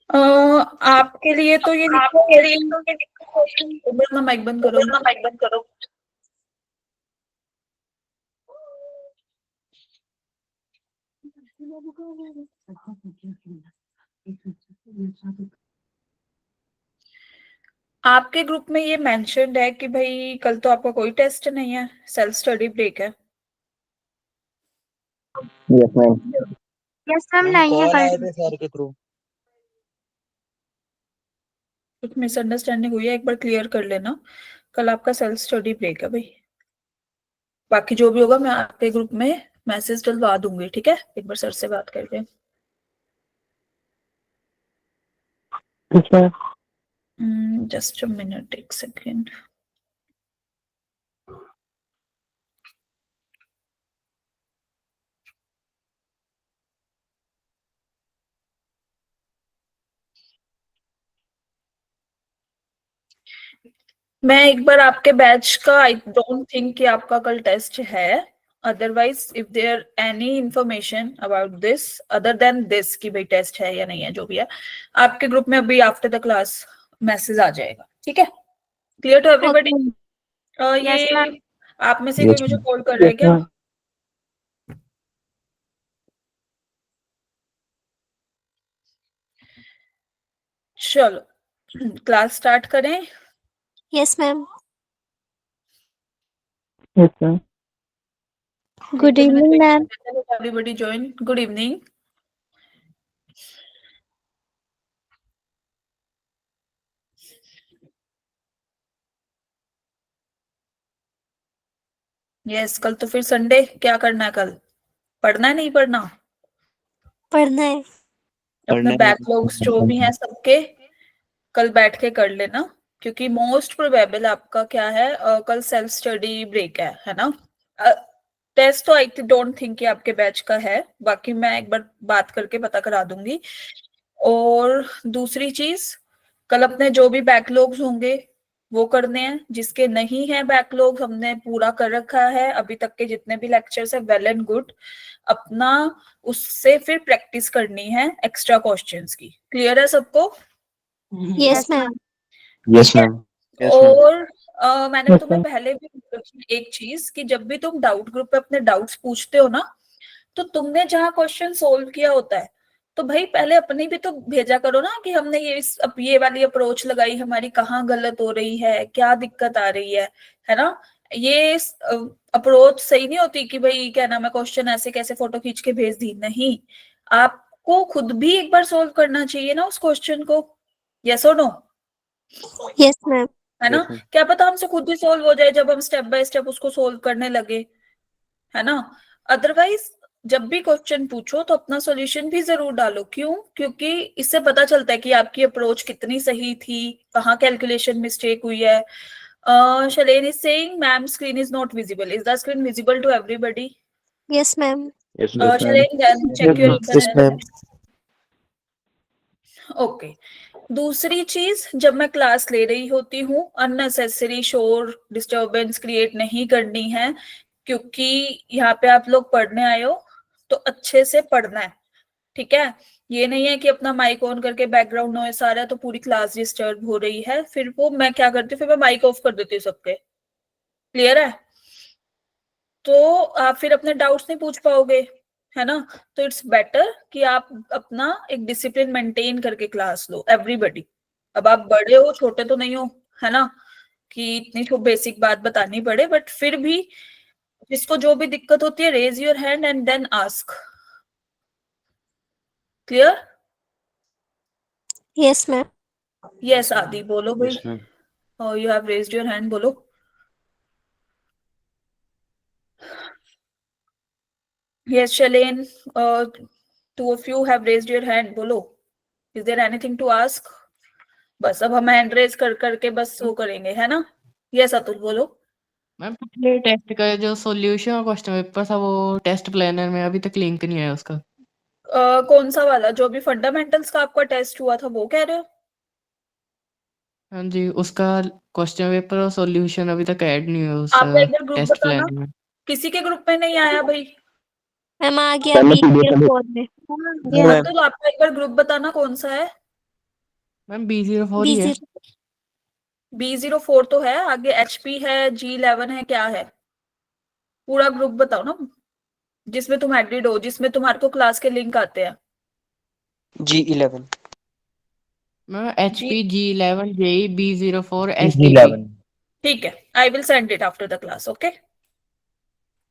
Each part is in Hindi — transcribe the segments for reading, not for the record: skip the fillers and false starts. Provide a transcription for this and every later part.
आपके लिए तो ये लिखो क्वेश्चन। अपना माइक बंद करो। आपके ग्रुप में ये मेंशन्ड है कि भाई कल तो आपका कोई टेस्ट नहीं है, सेल्फ स्टडी ब्रेक है। Yes ma'am. यस मैम, नहीं है कॉल आए कल। थे सर के थ्रू। कुछ मिसअंडरस्टैंडिंग हुई है, एक बार क्लियर कर लेना। कल आपका सेल्फ स्टडी ब्रेक है भाई। बाकी जो भी होगा मैं आपके ग्रुप में मैसेज डलवा दूंगी, ठीक है? एक बार सर से बात करके। जस्ट अ मिनट, एक सेकेंड। मैं एक बार आपके बैच का, आई डोंट थिंक कि आपका कल टेस्ट है। Otherwise if there any information about this other than this कि भाई टेस्ट है या नहीं है, जो भी है आपके ग्रुप में अभी आफ्टर द क्लास मैसेज आ जाएगा, ठीक है? Clear to everybody? यस ये मैम। आप में से कोई मुझे कॉल कर रहा है क्या? चलो क्लास स्टार्ट करें। Yes ma'am. Yes ma'am. Good evening ma'am. Everybody join. Good evening. Yes, कल तो फिर संडे, क्या करना है कल? पढ़ना है नहीं पढ़ना? पढ़ना है। अपने बैकलॉग्स जो भी हैं सबके कल बैठ के कर लेना, क्योंकि मोस्ट प्रोबेबल आपका क्या है, कल सेल्फ स्टडी ब्रेक है ना? टेस्ट तो आई डोंट थिंक कि आपके बैच का है, बाकी मैं एक बार बात करके पता करा दूंगी। और दूसरी चीज, कल अपने जो भी बैकलॉग्स होंगे वो करने हैं। जिसके नहीं है बैकलॉग, हमने पूरा कर रखा है अभी तक के जितने भी लेक्चर्स है, वेल एंड गुड। अपना उससे फिर प्रैक्टिस करनी है एक्स्ट्रा क्वेश्चंस की। क्लियर है सबको? Yes ma'am. Yes ma'am. और मैंने तुम्हें पहले भी एक चीज कि जब भी तुम डाउट ग्रुप पे अपने डाउट्स पूछते हो ना, तो तुमने जहाँ क्वेश्चन सोल्व किया होता है, तो भाई पहले अपनी भी तो भेजा करो ना कि हमने ये वाली अप्रोच लगाई, हमारी कहाँ गलत हो रही है, क्या दिक्कत आ रही है ना? ये अप्रोच सही नहीं होती कि भाई क्या नाम है, क्वेश्चन ऐसे कैसे फोटो खींच के भेज दी। नहीं, आपको खुद भी एक बार सोल्व करना चाहिए ना उस क्वेश्चन को। यस और नो? Yes ma'am. है ना? क्या पता हमसे खुद ही सोल्व हो जाए जब हम स्टेप बाय स्टेप उसको सोल्व करने लगे, है ना? अदरवाइज जब भी क्वेश्चन पूछो तो अपना सॉल्यूशन भी जरूर डालो। क्यों? क्योंकि इससे पता चलता है कि आपकी अप्रोच कितनी सही थी, कहाँ कैलकुलेशन मिस्टेक हुई है। Shalen is saying ma'am screen is not visible. Is the screen visible to everybody? Yes ma'am. Shalen check your yes ma'am. Okay. दूसरी चीज, जब मैं क्लास ले रही होती हूँ अननेसेसरी शोर डिस्टरबेंस क्रिएट नहीं करनी है, क्योंकि यहाँ पे आप लोग पढ़ने आए हो तो अच्छे से पढ़ना है, ठीक है? ये नहीं है कि अपना माइक ऑन करके बैकग्राउंड नॉइस आ रहा है तो पूरी क्लास डिस्टर्ब हो रही है, फिर वो मैं क्या करती हूँ, फिर मैं माइक ऑफ कर देती हूँ सबके। क्लियर है? तो आप फिर अपने डाउट्स नहीं पूछ पाओगे, है ना? तो इट्स बेटर कि आप अपना एक डिसिप्लिन मेंटेन करके क्लास लो एवरीबॉडी। अब आप बड़े हो, छोटे तो नहीं हो, है ना, कि इतनी तो बेसिक बात बतानी पड़े, बट फिर भी जिसको जो भी दिक्कत होती है, raise your hand and then ask. Clear? Yes ma'am. Yes Adi बोलो भाई। You have raised your hand, बोलो। Yes Shalen, two of you have raised your hand, बोलो। Is there anything to ask? बस अब हम हैंड रेज कर करके बस वो करेंगे, है ना? यस अतुल बोलो। मैम पिछले टेस्ट का जो सॉल्यूशन क्वेश्चन पेपर था वो टेस्ट प्लानर में अभी तक लिंक नहीं आया उसका। कौन सा वाला? जो भी फंडामेंटल्स का आपका टेस्ट हुआ था वो कह रहे हो? हाँ जी, उसका क्वेश्चन पेपर और सॉल्यूशन अभी तक ऐड नहीं हुआ उस आपका एक बार ग्रुप टेस्ट बताना, प्लानर में। किसी के ग्रुप में नहीं आया भाई? मैम आ गया मैम, मैं B PDF में 04 में। हाँ, तो आपका एक बार ग्रुप बताना कौन सा है। मैम B04 ही है। B0 B04 तो है, आगे HP है, G11 है, क्या है? पूरा ग्रुप बताओ ना, जिसमें तुम एडिड हो, जिसमें तुम्हारे को क्लास के लिंक आते हैं। G11 मैम जी HP G11 JE B04 STP। G11। ठीक है, I will send it after the class, okay.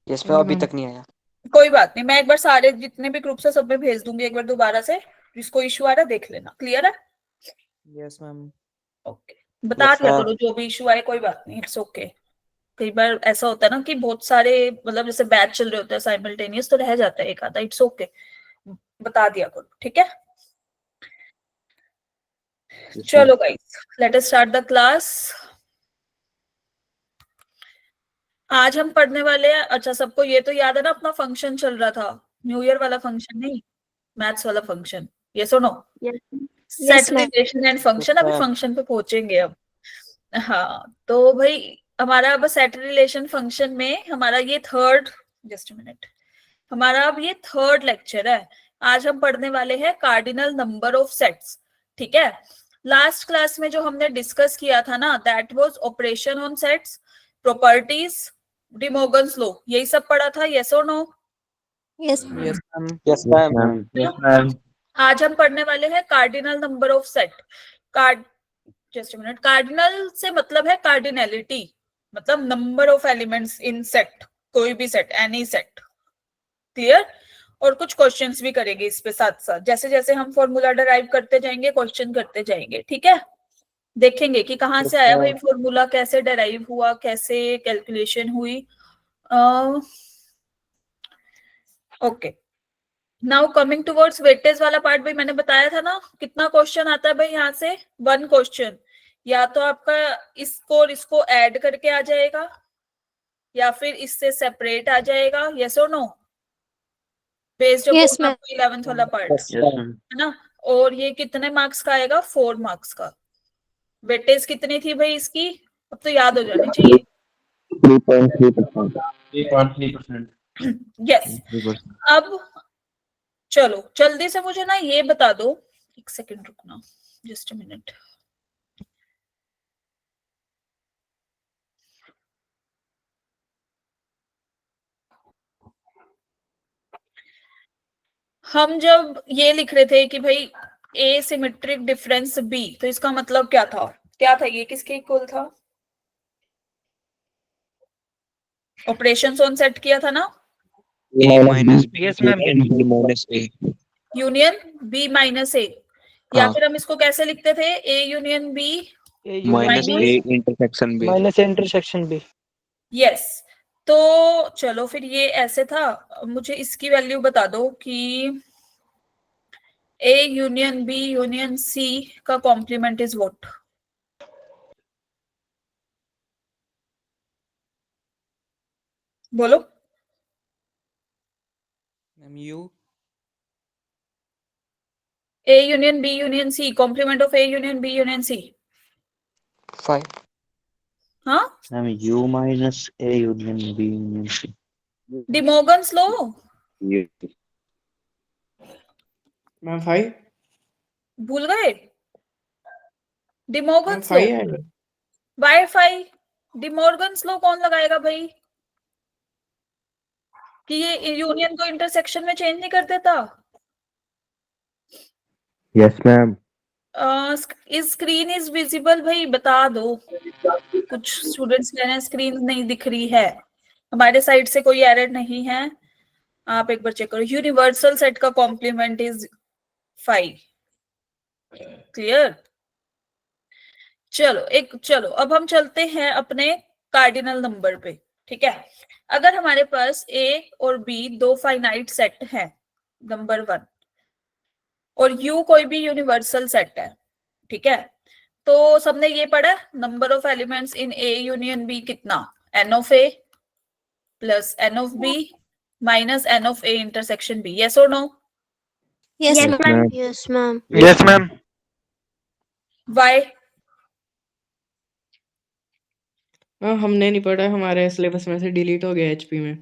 Yes पे थैंक यू अभी मैम। तक नहीं आया। कोई बात नहीं, मैं एक बार सारे जितने भी ग्रुप्स है सब में भेज दूंगी एक बार दोबारा से, जिसको इशू आ रहा है देख लेना, क्लियर है? Yes ma'am. ओके, बता यस दिया मैम। करो जो भी इशू आए, कोई बात नहीं, इट्स ओके। कई बार ऐसा होता है ना कि बहुत सारे, मतलब जैसे बैच चल रहे होते हैं साइमल्टेनियस, तो रह जाता है एक आधा, इट्स ओके, बता दिया करो, ठीक है। चलो guys, let us start the class. आज हम पढ़ने वाले हैं, अच्छा सबको ये तो याद है ना, अपना फंक्शन चल रहा था, न्यू ईयर वाला फंक्शन नहीं, मैथ्स वाला फंक्शन, ये सुनो, set yes ma'am. Relation and function, अभी फंक्शन पे पहुंचेंगे अब। हाँ तो भाई, हमारा अब सेट रिलेशन फंक्शन में हमारा ये थर्ड, जस्ट मिनट, हमारा अब ये थर्ड लेक्चर है। आज हम पढ़ने वाले हैं कार्डिनल नंबर ऑफ सेट्स, ठीक है। लास्ट क्लास में जो हमने डिस्कस किया था ना, that was operation on sets, properties, De Morgan's law, यही सब पढ़ा था, यस और no? Yes yes ma'am. Yes yes ma'am. Ma'am. Yes ma'am. आज हम पढ़ने वाले हैं cardinal number of set. Card just minute, cardinal से मतलब है कार्डिनलिटी, मतलब number of elements in set, कोई भी सेट, एनी सेट, क्लियर। और कुछ क्वेश्चंस भी करेंगे इस पे साथ साथ, जैसे जैसे हम फॉर्मूला डराइव करते जाएंगे, क्वेश्चन करते जाएंगे, ठीक है। देखेंगे कि कहाँ से आया भाई फॉर्मूला, कैसे डराइव हुआ, कैसे कैलकुलेशन हुई। Okay, now coming towards weightage वाला पार्ट, भाई मैंने बताया था ना, कितना क्वेश्चन आता है भाई यहाँ से, 1 क्वेश्चन, या तो आपका इसको और इसको ऐड करके आ जाएगा, या फिर इससे सेपरेट आ जाएगा, यस और no, based yes upon ma'am. आपको 11th वाला पार्ट, यस मैम। है ना। और ये कितने मार्क्स का आएगा, 4 मार्क्स का। वेटेज कितनी थी भाई इसकी, अब तो याद हो जानी चाहिए। 3.3%। 3.3%। यस। अब चलो जल्दी से मुझे ना ये बता दो, एक सेकंड रुकना, जस्ट अ मिनट। हम जब ये लिख रहे थे कि भाई ए सिमेट्रिक डिफरेंस बी, तो इसका मतलब क्या था, क्या था ये, किसके इक्वल था? ऑपरेशंस ऑन सेट किया था ना, A minus B yes ma'am. B minus A। Union B minus A, या हाँ फिर हम इसको कैसे लिखते थे, A union B minus minus, A intersection B। Minus intersection B। Yes. तो चलो फिर ये ऐसे था, मुझे इसकी वैल्यू बता दो कि A union B union C का कॉम्प्लीमेंट इज व्हाट? बोलो। Ma'am U A union B union C, complement of A union B union C. 5। हाँ, ma'am U minus A union B union C। De Morgan's लो, ये मैम 5। भूल गए? मैम डिमोगन्स लो, 5 है। वाईफाई, डिमोर्गन्स लो कौन लगाएगा भाई, कि ये यूनियन को इंटरसेक्शन में चेंज नहीं कर देता। Yes ma'am. इस स्क्रीन इज विजिबल, भाई बता दो, कुछ स्टूडेंट्स कह रहे हैं स्क्रीन नहीं दिख रही है, हमारे साइड से कोई एरर नहीं है, आप एक बार चेक करो। यूनिवर्सल सेट का कॉम्प्लीमेंट इज 5, क्लियर। चलो अब हम चलते हैं अपने कार्डिनल नंबर पे, ठीक है। अगर हमारे पास ए और बी दो फाइनाइट सेट हैं, नंबर 1, और यू कोई भी यूनिवर्सल सेट है, ठीक है, तो सबने ये पढ़ा, number of elements in A union B कितना, n of A plus n of B minus n of A intersection B, yes और no? Yes Yes, ma'am. ma'am. Yes ma'am. Yes ma'am. Why? Ma'am हमने नहीं पढ़ा, हमारे सिलेबस में से डिलीट हो गया HP में।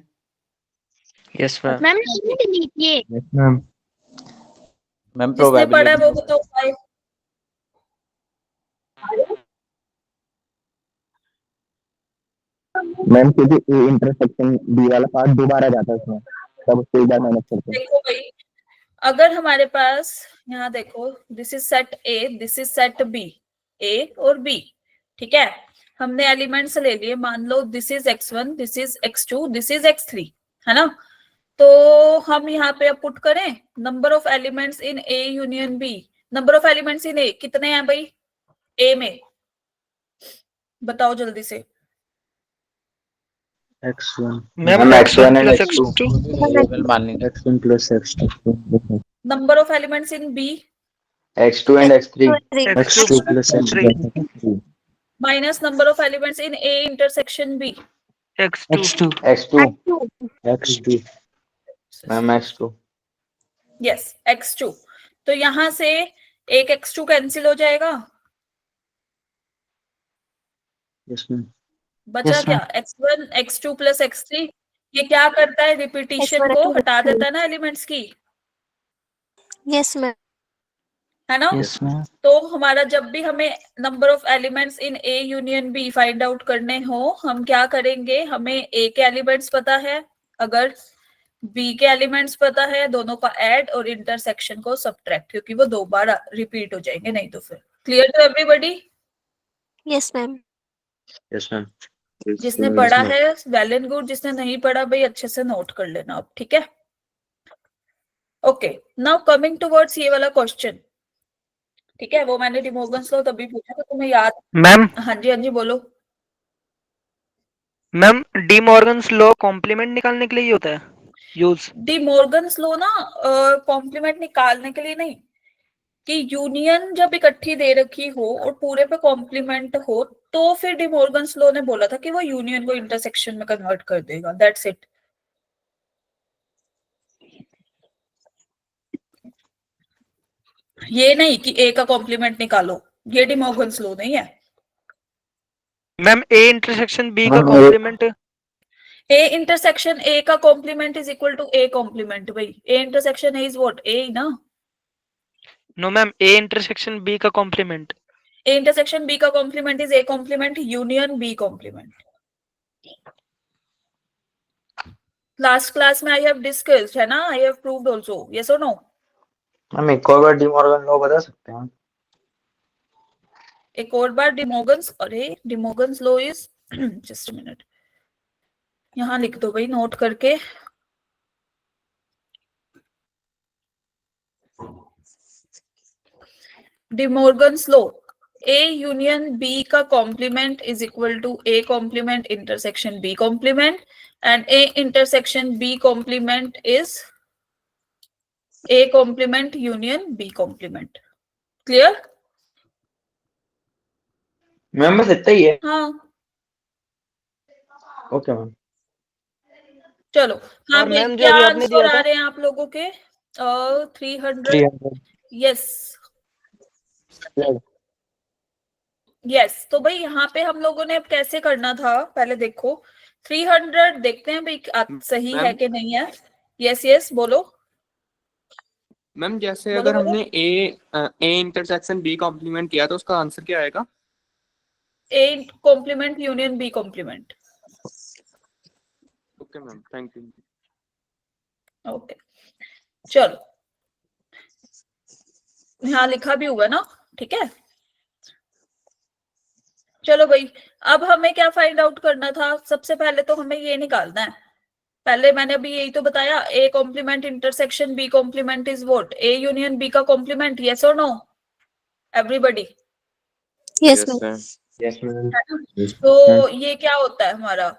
Yes, ma'am. मैम नहीं लीजिए। Yes, ma'am. Ma'am, जिसने पढ़ा है वो probability. बताओ 5। मैम क्योंकि ए इंटरसेक्शन बी वाला पार्ट दोबारा जाता है उसमें, तब उसको एक बार मैनेज करते हैं। देखो भाई, अगर हमारे पास यहाँ देखो, this is set A, this is set B, A और बी, ठीक है। हमने एलिमेंट्स ले लिए, मान लो this is x1, this is x2, this is x3, है ना। तो हम यहाँ पे अब पुट करें number of elements in A union B. Number of elements in A कितने हैं भाई ए में, बताओ जल्दी से। x1 Ma'am, x1 and plus x2 x2. Variable मान लेंगे. x1 plus x2 number of elements in B x2 and x3 x2 x2 plus x3 x3 minus number of elements in A intersection B. x2 x2 x2 ma'am x2 yes x2। तो यहां से एक x2 कैंसिल हो जाएगा, yes ma'am बचा Yes, क्या x1 x2 प्लस x3। ये क्या करता है, रिपीटिशन X1 को X2 हटा देता है ना एलिमेंट्स की, यस मैम। है ना। yes ma'am तो हमारा जब भी हमें number of elements in A union B find out करने हो, हम क्या करेंगे, हमें ए के एलिमेंट्स पता है, अगर बी के एलिमेंट्स पता है, दोनों का ऐड और इंटरसेक्शन को सब्ट्रैक्ट, क्योंकि वो दो बार रिपीट हो जाएंगे नहीं तो फिर। Clear to everybody? Yes ma'am. yes ma'am जिसने पढ़ा है वेल एंड गुड, जिसने नहीं पढ़ा भाई अच्छे से नोट कर लेना अब, ठीक है। ओके, नाउ कमिंग टुवर्ड्स ये वाला क्वेश्चन, ठीक है। वो मैंने डिमोर्गन्स लॉ तभी पूछा तो तुम्हें याद। मैम हाँ जी बोलो। Ma'am De Morgan's law complement निकालने के लिए ही होता है यूज. डिमोर्गन्स लॉ ना कॉम्प्लीमेंट निकालने के लिए नहीं, कि यूनियन जब इकट्ठी दे रखी हो और पूरे पे कॉम्प्लीमेंट हो, तो फिर डिमोर्गन्स लॉ ने बोला था कि वो यूनियन को इंटरसेक्शन में कन्वर्ट कर देगा, दैट्स इट। ये नहीं कि ए का कॉम्प्लीमेंट निकालो, ये डिमोर्गन्स लॉ नहीं है। मैम ए इंटरसेक्शन बी का कॉम्प्लीमेंट. ए इंटरसेक्शन ए का complement is equal to A complement, भाई A intersection is what, A ना। No ma'am A intersection B का कॉम्प्लीमेंट. ए इंटरसेक्शन बी का complement is A complement union B complement. Last class में आई हैव डिस्कस्ड, है ना, I have proved also, yes और नो। मैम एक और बार डी मॉर्गन लॉ बता सकते हैं? एक और बार डिमोर्गन्स, अरे De Morgan's law is just a minute, यहां लिख दो भाई नोट करके। De Morgan's law, A union B का complement is equal to A complement intersection B complement, and A intersection B complement is A complement union B complement. Clear? Ma'am बस इतना ही है? हाँ ओके मैम। चलो। हाँ और भाई, मैम जो क्या अभी आपने आंसर दिया आ था रहे हैं आप लोगों के? 300। 300. Yes yes. तो भाई यहाँ पे हम लोगों ने अब कैसे करना था, पहले देखो 300 देखते हैं भाई सही है कि नहीं है। यस यस बोलो। मैम जैसे बोलो, अगर बोलो। हमने ए इंटरसेक्शन बी कॉम्प्लीमेंट किया तो उसका आंसर क्या आएगा? A complement union B complement. Okay ma'am, thank you. Okay चलो, यहाँ लिखा भी हुआ ना, ठीक है। चलो भाई, अब हमें क्या फाइंड आउट करना था, सबसे पहले तो हमें ये निकालना है। पहले मैंने अभी यही तो बताया, A complement intersection B complement is what, A union B का कॉम्प्लीमेंट, यस और no everybody? Yes ma'am. Yes ma'am. तो ये क्या होता है हमारा,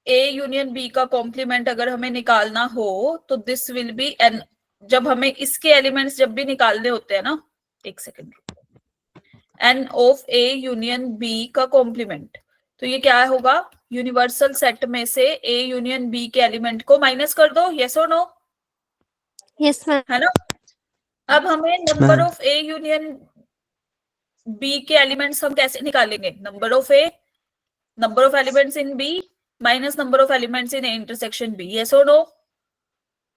ए यूनियन बी का कॉम्प्लीमेंट अगर हमें निकालना हो तो दिस विल बी एन, जब हमें इसके एलिमेंट्स जब भी निकालने होते हैं ना, एक second, n of A union B का कॉम्प्लीमेंट, तो ये क्या होगा, यूनिवर्सल सेट में से ए यूनियन बी के एलिमेंट को माइनस कर दो, यस और नो, यस मैम। है ना। अब हमें number of A union B के एलिमेंट्स हम कैसे निकालेंगे, number of A, number of elements in B minus number of elements in A intersection B, yes और no.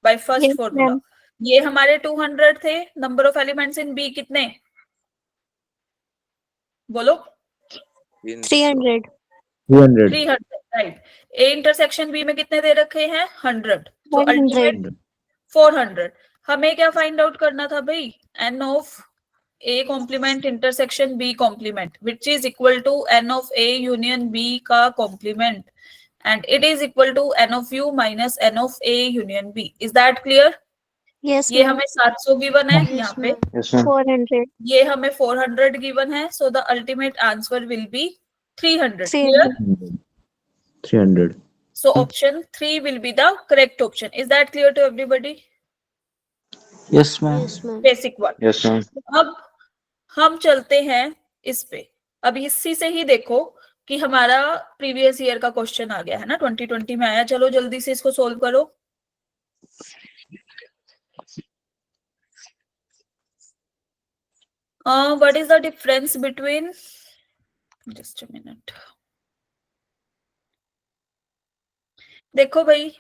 By first Yes, formula. ma'am. ये हमारे 200 थे। Number of elements in B कितने, बोलो? 300. 300 300, राइट। ए इंटरसेक्शन बी में कितने दे रखे हैं, 100, तो 100. अल्टीमेट 400। हमें क्या फाइंड आउट करना था भाई, n of A complement intersection B complement, which is equal to n of A union B का complement, and it is equal to n of U minus n of A union B. Is that clear? Yes, ये ma'am. हमें 700 गिवन है Yes, यहाँ पे, ma'am. yes ma'am 400. ये हमें 400 गिवन है, so the ultimate answer will be 300। 300. Clear? 300 So option 3 will be the correct option. Is that clear to everybody? yes ma'am Yes, ma'am. Basic one. yes ma'am अब हम चलते हैं इस पे। अब इसी से ही देखो कि हमारा प्रीवियस ईयर का क्वेश्चन आ गया है ना, 2020 में आया। चलो जल्दी से इसको सोल्व करो। What is the difference between, just a minute, देखो भाई,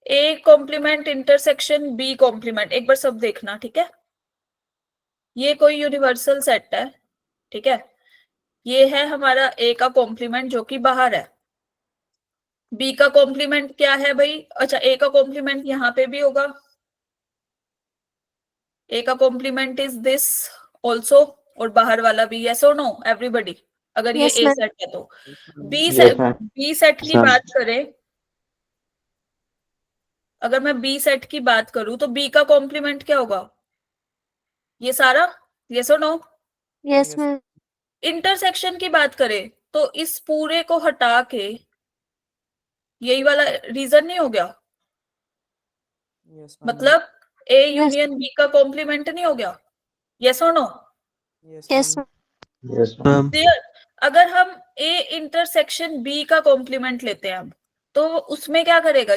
A complement intersection B complement, एक बार सब देखना, ठीक है? ये कोई यूनिवर्सल सेट है, ठीक है? ये है हमारा ए का कॉम्प्लीमेंट जो कि बाहर है। बी का कॉम्प्लीमेंट क्या है भाई? अच्छा, ए का कॉम्प्लीमेंट यहाँ पे भी होगा। ए का कॉम्प्लीमेंट इज दिस ऑल्सो, और बाहर वाला भी। यस और नो एवरीबडी? अगर ये Yes, ए ma'am. सेट है तो B Yes, set, ma'am. B set की Yes, ma'am. बात करें, अगर मैं बी सेट की बात करूं तो बी का कॉम्प्लीमेंट क्या होगा? ये सारा। यस और नो? Yes, ma'am. इंटरसेक्शन की बात करें तो इस पूरे को हटा के यही वाला रीजन नहीं हो गया? मतलब ए यूनियन बी का कॉम्प्लीमेंट नहीं हो गया? यस और no? Yes, ma'am. yes ma'am clear? अगर हम ए इंटरसेक्शन बी का कॉम्प्लीमेंट लेते हैं अब, तो उसमें क्या करेगा?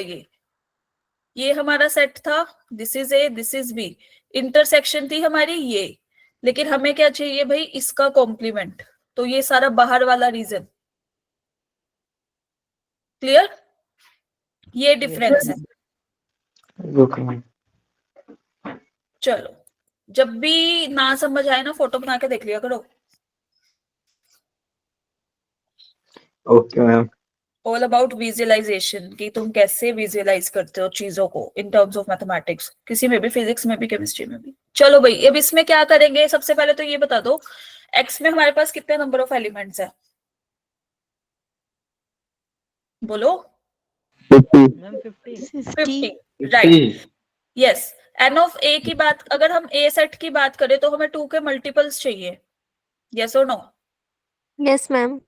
ये हमारा सेट था, this is A, this is B, intersection थी हमारी ये, लेकिन हमें क्या चाहिए भाई? इसका कॉम्प्लीमेंट। तो ये सारा बाहर वाला रीजन। क्लियर? ये डिफरेंस है। okay ma'am चलो, जब भी ना समझ आए ना, फोटो बना के देख लिया करो। okay ma'am all about visualisation, कि तुम कैसे विजुअलाइज करते हो चीजों को इन टर्म्स ऑफ मैथमेटिक्स, किसी में भी, फिजिक्स में भी, केमिस्ट्री में भी। चलो भाई, अब इसमें क्या करेंगे? सबसे पहले तो ये बता दो, एक्स में हमारे पास कितने नंबर ऑफ एलिमेंट्स है? बोलो। 50 ma'am 50। 50, right. Yes. N of A की बात, अगर हम ए सेट की बात करें तो हमें 2 के मल्टीपल्स चाहिए। यस और नो? Yes, ma'am.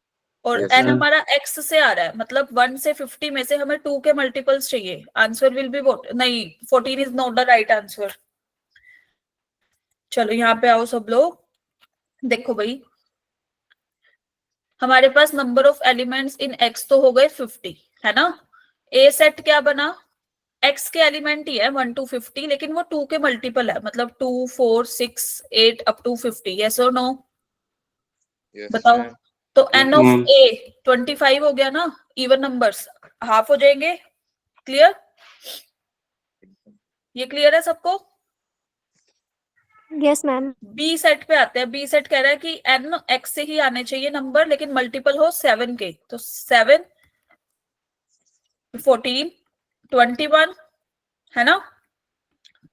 और Yes, एन ma'am. हमारा एक्स से आ रहा है, मतलब 1 से 50 में से हमें 2 के मल्टीपल्स चाहिए। आंसर विल बी वोट, नहीं, 14 is not the right answer. चलो यहाँ पे आओ सब लोग, देखो भाई, हमारे पास number of elements in X तो हो गए 50, है ना? ए सेट क्या बना? एक्स के एलिमेंट ही है 1 to 50, लेकिन वो 2 के मल्टीपल है, मतलब 2, 4, 6, 8 अप टू 50। यस और नो? बताओ। तो एन ऑफ ए 25 हो गया ना, इवन नंबर्स हाफ हो जाएंगे। क्लियर? ये क्लियर है सबको? Yes, ma'am. बी सेट पे आते हैं। बी सेट कह रहा है कि एन एक्स से ही आने चाहिए नंबर, लेकिन मल्टीपल हो 7 के। तो 7, 14, 21, है ना?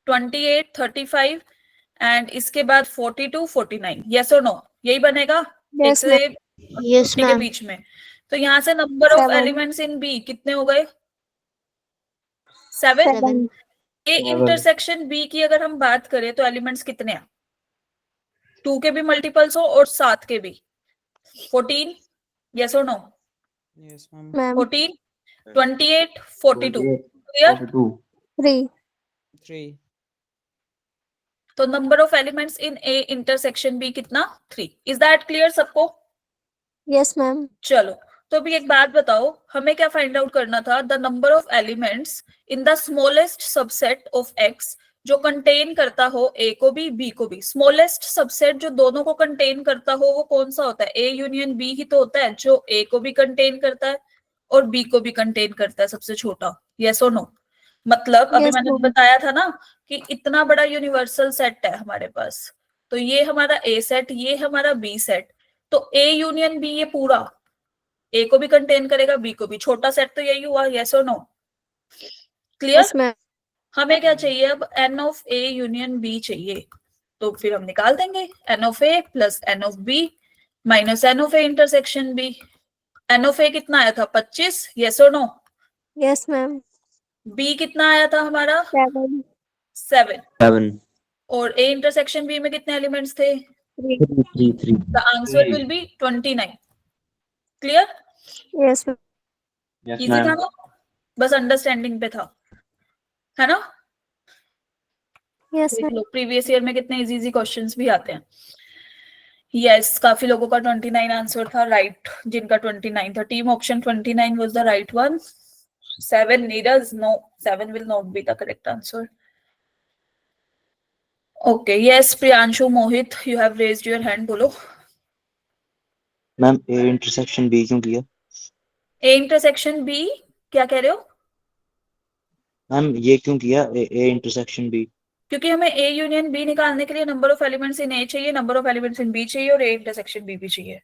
28, 35 एंड इसके बाद 42, 49। यस और नो? यही बनेगा एक Yes, से ma'am. Yes, 50 के ma'am. बीच में। तो यहाँ से number of 7. Elements in B कितने हो गए? 7। 7. ए इंटरसेक्शन बी की अगर हम बात करें तो एलिमेंट्स कितने हैं? 2 के भी मल्टीपल्स हो और 7 के भी। 14। यस और नो? Ma'am. 14, 28, 42। क्लियर? 3. तो number of elements in A intersection B कितना? 3। इज दैट क्लियर सबको? Yes, ma'am. चलो, तो अभी एक बात बताओ, हमें क्या फाइंड आउट करना था? The number of elements in the smallest subset of x, जो कंटेन करता हो ए को भी बी को भी। स्मॉलेस्ट सबसेट जो दोनों को कंटेन करता हो वो कौन सा होता है? ए यूनियन बी ही तो होता है, जो ए को भी कंटेन करता है और बी को भी कंटेन करता है, सबसे छोटा। यस और नो? मतलब अभी Yes, मैंने ma'am. बताया था ना कि इतना बड़ा यूनिवर्सल सेट है हमारे पास, तो ये हमारा ए सेट, ये हमारा बी सेट, तो ए यूनियन बी ये पूरा ए को भी कंटेन करेगा, बी को भी। छोटा सेट तो यही हुआ, यस और नो? क्लियर? Yes, ma'am. हमें क्या चाहिए अब? N of A union B चाहिए, तो फिर हम निकाल देंगे n of A plus n of B minus n of A intersection B. N of A कितना आया था? 25, यस और नो? Yes, ma'am. बी कितना आया था हमारा? 7. 7। 7 और ए इंटरसेक्शन बी में कितने एलिमेंट्स थे? 3. 3 the answer will be 29। Clear? Yes, ma'am. yes easy था ना? बस अंडरस्टैंडिंग पे था, है ना? Yes, देख ma'am. लो प्रीवियस ईयर में कितने इजी इजी क्वेश्चंस भी आते हैं। यस, काफी लोगों का 29 आंसर था राइट, जिनका 29 था। Team option 29 was the right one. 7 Neeraj, no, 7 will not be the correct answer. Okay, yes, Priyanshu, Mohit, you have raised your hand, बोलो। मैम ए इंटरसेक्शन बी क्यों किया? ए इंटरसेक्शन बी, क्या कह रहे हो? मैम ये क्यों किया ए इंटरसेक्शन बी? क्योंकि हमें ए यूनियन बी निकालने के लिए number of elements in A चाहिए, number of elements in B चाहिए और ए इंटरसेक्शन बी भी चाहिए।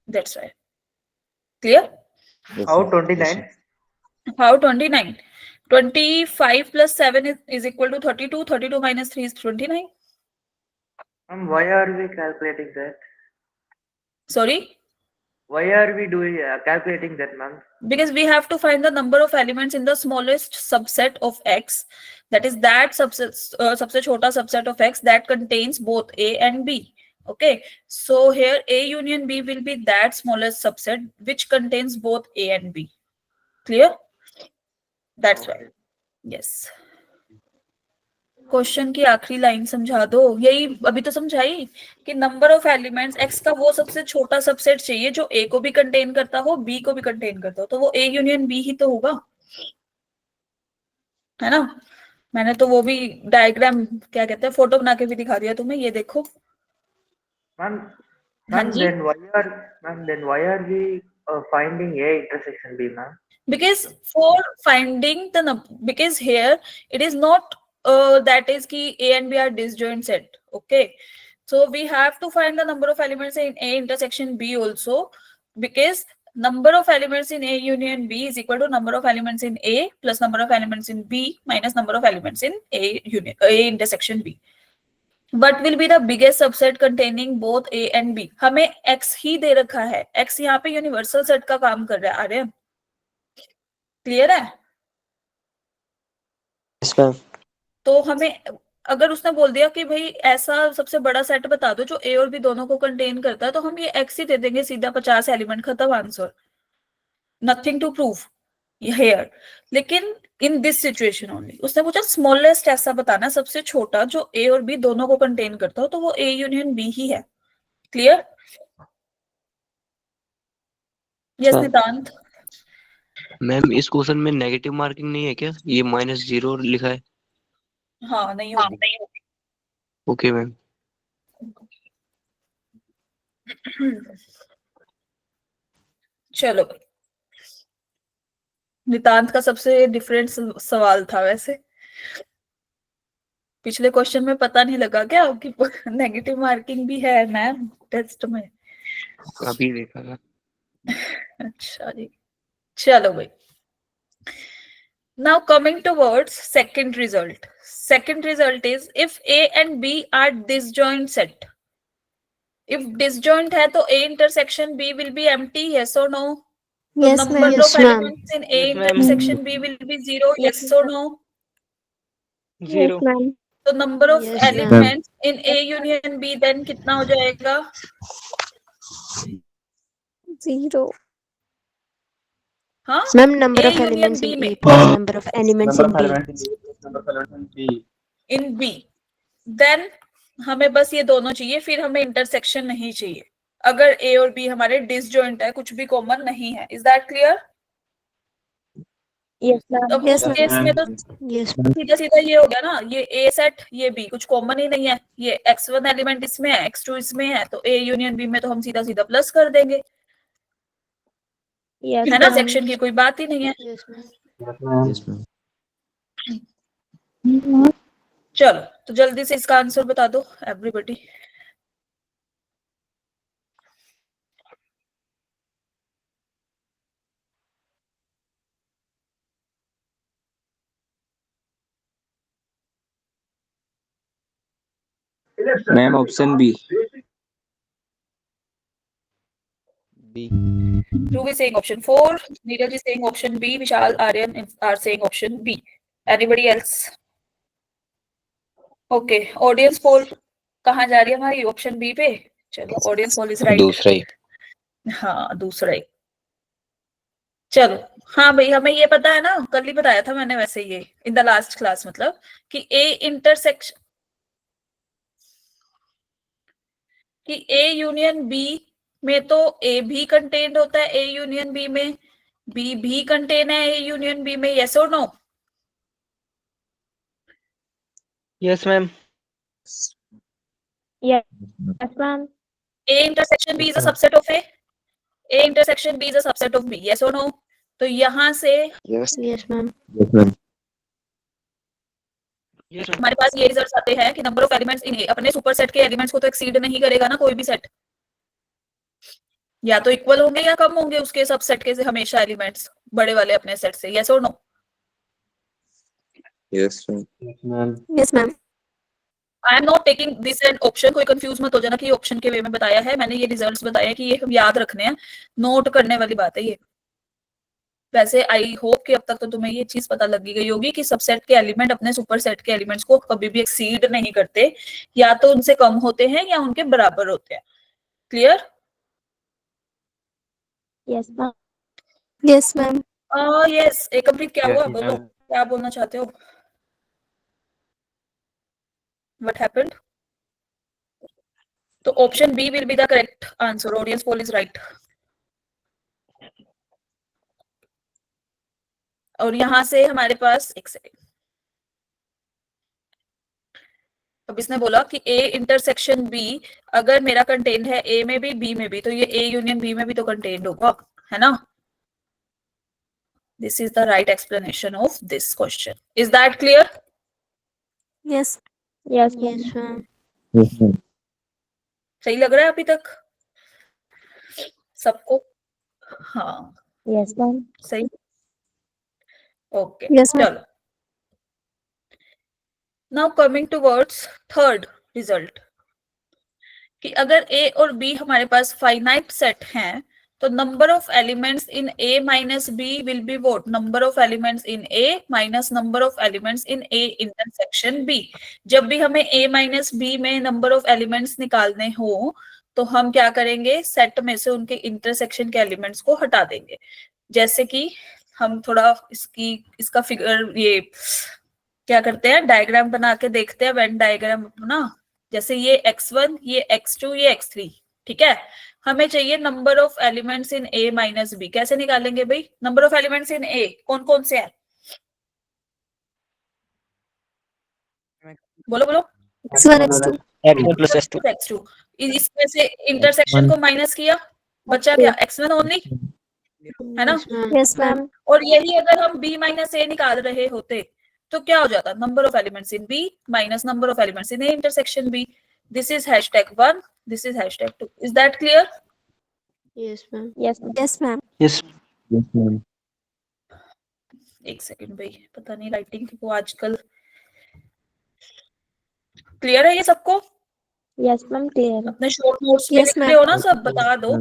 That's why. Clear? How 29? How 29? 25 plus 7 is equal to 32. 32 minus 3 is 29. Why are we calculating that? Sorry? Why are we doing calculating that, ma'am? Because we have to find the number of elements in the smallest subset of X. That is that subset, सबसे छोटा subset of X that contains both A and B. Okay. So here A union B will be that smallest subset which contains both A and B. Clear? That's why. Yes. Question की आखिरी लाइन समझा दो। यही अभी तो समझाई कि नंबर ऑफ एलिमेंट्स एक्स का वो सबसे छोटा सबसेट चाहिए जो ए को भी कंटेन करता हो, बी को भी कंटेन करता हो, तो वो ए यूनियन बी ही तो होगा, है ना? मैंने तो वो भी डायग्राम, क्या कहते हैं, फोटो बना के भी दिखा दिया तुम्हें, ये देखो। Ma'am, हाँ ma'am, ji. then why are we finding A intersection B, ma'am? Because for finding the because here it is not that is ki A and B are disjoint set. Okay, so we have to find the number of elements in A intersection B also, because number of elements in A union B is equal to number of elements in A plus number of elements in B minus number of elements in A intersection B. What will be the biggest subset containing both A and B? हमें X ही दे रखा है, X यहाँ पे यूनिवर्सल सेट का काम कर रहा है। आर्यन, क्लियर है? yes ma'am. तो हमें अगर उसने बोल दिया कि भाई ऐसा सबसे बड़ा सेट बता दो जो ए और बी दोनों को कंटेन करता है, तो हम ये एक्स ही दे देंगे सीधा, 50 एलिमेंट, खत्म answer, nothing to prove here. लेकिन इन दिस सिचुएशन ओनली उसने पूछा स्मॉलेस्ट ऐसा बताना, सबसे छोटा जो ए और बी दोनों को कंटेन करता हो, तो वो ए यूनियन बी ही है। क्लियर? यस नितांत। मैम इस क्वेश्चन में नेगेटिव मार्किंग नहीं है क्या? ये -0 लिखा है। हाँ, नहीं होगी। Okay ma'am. चलो, नितांत का सबसे डिफरेंट सवाल था वैसे। पिछले क्वेश्चन में पता नहीं लगा क्या कि नेगेटिव मार्किंग भी है मैम टेस्ट में? अभी देखा था। अच्छा जी, चलो भाई। Now coming towards second result. Second result is if A and B are disjoint set. If disjoint है तो A intersection B will be empty, yes or no? So Yes, number ma'am. of Yes, ma'am. elements in A Yes, ma'am. intersection B will be 0, yes or no? Zero. Yes, ma'am. तो number of Yes, ma'am. elements in A union B then कितना हो जाएगा? 0. हाँ, Ma'am, number A of union elements B in में A plus number of elements in B. in B, then हमें बस ये दोनों चाहिए, फिर हमें इंटरसेक्शन नहीं चाहिए। अगर A और B हमारे डिसजॉइंट है, कुछ भी कॉमन नहीं है। Is that clear? Yes, ma'am. अब Yes, उस केस में तो Yes. सीधा सीधा ये हो गया ना, ये A सेट ये B कुछ कॉमन ही नहीं है, ये x1 एलिमेंट इसमें है, x2 इसमें है, तो A यूनियन B में तो हम सीधा सीधा प्लस कर देंगे, Yes, है ना? ma'am. सेक्शन की कोई बात ही नहीं है। Yes, ma'am. Yes, ma'am. चलो तो जल्दी से इसका आंसर बता दो everybody. Ma'am option B. B. Dhruv is saying option 4, Neeraj is saying option B, Vishal, Aryan are saying option B. Anybody else? Okay, audience poll कहाँ जा रही है हमारी? ऑप्शन बी पे। चलो ऑडियंस पोल इज राइट। दूसरा ही। हाँ दूसरा ही। चलो हाँ भाई हमें ये पता है ना, कल ही बताया था मैंने वैसे ये इन द लास्ट क्लास, मतलब कि ए इंटरसेक्शन कि ए यूनियन बी में तो ए भी कंटेन्ड होता है ए यूनियन बी में, बी भी कंटेन है ए यूनियन बी में, यस और no? Yes ma'am. Yes, ma'am. A intersection B is a subset of A. A intersection B is a subset of B. Yes or no? तो यहाँ से Yes. Yes, ma'am. Yes, ma'am. Yes ma'am. हमारे पास ये रिजल्ट्स आते हैं कि number of elements in A अपने सुपर सेट के एलिमेंट्स को तो एक्सीड नहीं करेगा ना कोई भी सेट, या तो इक्वल होंगे या कम होंगे उसके सबसेट के से हमेशा एलिमेंट्स बड़े वाले अपने सेट से। यस और no? Yes ma'am. Yes, ma'am. Yes, ma'am. I am not taking this and option, कोई कंफ्यूज मत हो जाना कि ऑप्शन के वे में बताया है मैंने, ये रिजल्ट्स बताए कि ये हम याद रखने हैं, नोट करने वाली बात है ये। वैसे आई होप कि अब तक तो तुम्हें ये चीज पता लगी गई होगी कि सबसेट के एलिमेंट अपने सुपर सेट के एलिमेंट्स को कभी भी एक्सीड नहीं करते, या तो उनसे कम होते हैं या उनके बराबर होते हैं। Clear? Yes, ma'am. Yes, ma'am. Yes एक कंप्लीट क्या हुआ? Yes, बोलो ma'am. क्या बोलना चाहते हो? What happened? तो option B will be the correct answer. Audience poll is right. और यहां से हमारे पास एक सेकेंड, अब इसने बोला कि ए इंटरसेक्शन बी अगर मेरा कंटेन्ड है ए में भी बी में भी, तो ये ए यूनियन बी में भी तो कंटेन्ड होगा, है ना? This is the right explanation of this question. Is that clear? Yes. Yes, ma'am. Yes, ma'am. सही लग रहा है अभी तक सबको? हाँ Yes, ma'am. सही। Okay Yes, ma'am. चलो now coming towards third result, कि अगर ए और बी हमारे पास फाइनाइट सेट हैं तो number of elements in A minus B will be what? Number of elements in A minus number of elements in A intersection B. जब भी हमें ए माइनस बी में नंबर ऑफ एलिमेंट्स निकालने हो तो हम क्या करेंगे? सेट में से उनके इंटरसेक्शन के एलिमेंट्स को हटा देंगे। जैसे कि हम थोड़ा इसका फिगर ये क्या करते हैं, डायग्राम बना के देखते हैं, वेन डायग्राम अपना। जैसे ये x1, ये x2, ये x3, ठीक है? हमें चाहिए number of elements in a minus B. कैसे निकालेंगे भाई number of elements in a? कौन कौन से हैं? बोलो बोलो। X1, X2. x1 plus s2। x2 इसमें से इंटरसेक्शन को माइनस किया, बचा क्या? x1 ओनली, है ना? Yes, ma'am. और यही अगर हम b माइनस a निकाल रहे होते तो क्या हो जाता? Number of elements in b minus number of elements in a intersection b। This is #1, this is #2। Is that clear? Yes, ma'am. Yes, yes, ma'am. Yes. Yes, ma'am. एक सेकंड भाई, पता नहीं राइटिंग को आजकल। क्लियर है ये सबको? Yes, ma'am. Clear. अपने शॉर्ट नोट्स पे Yes, लिख ma'am. रहे हो ना सब? बता दो।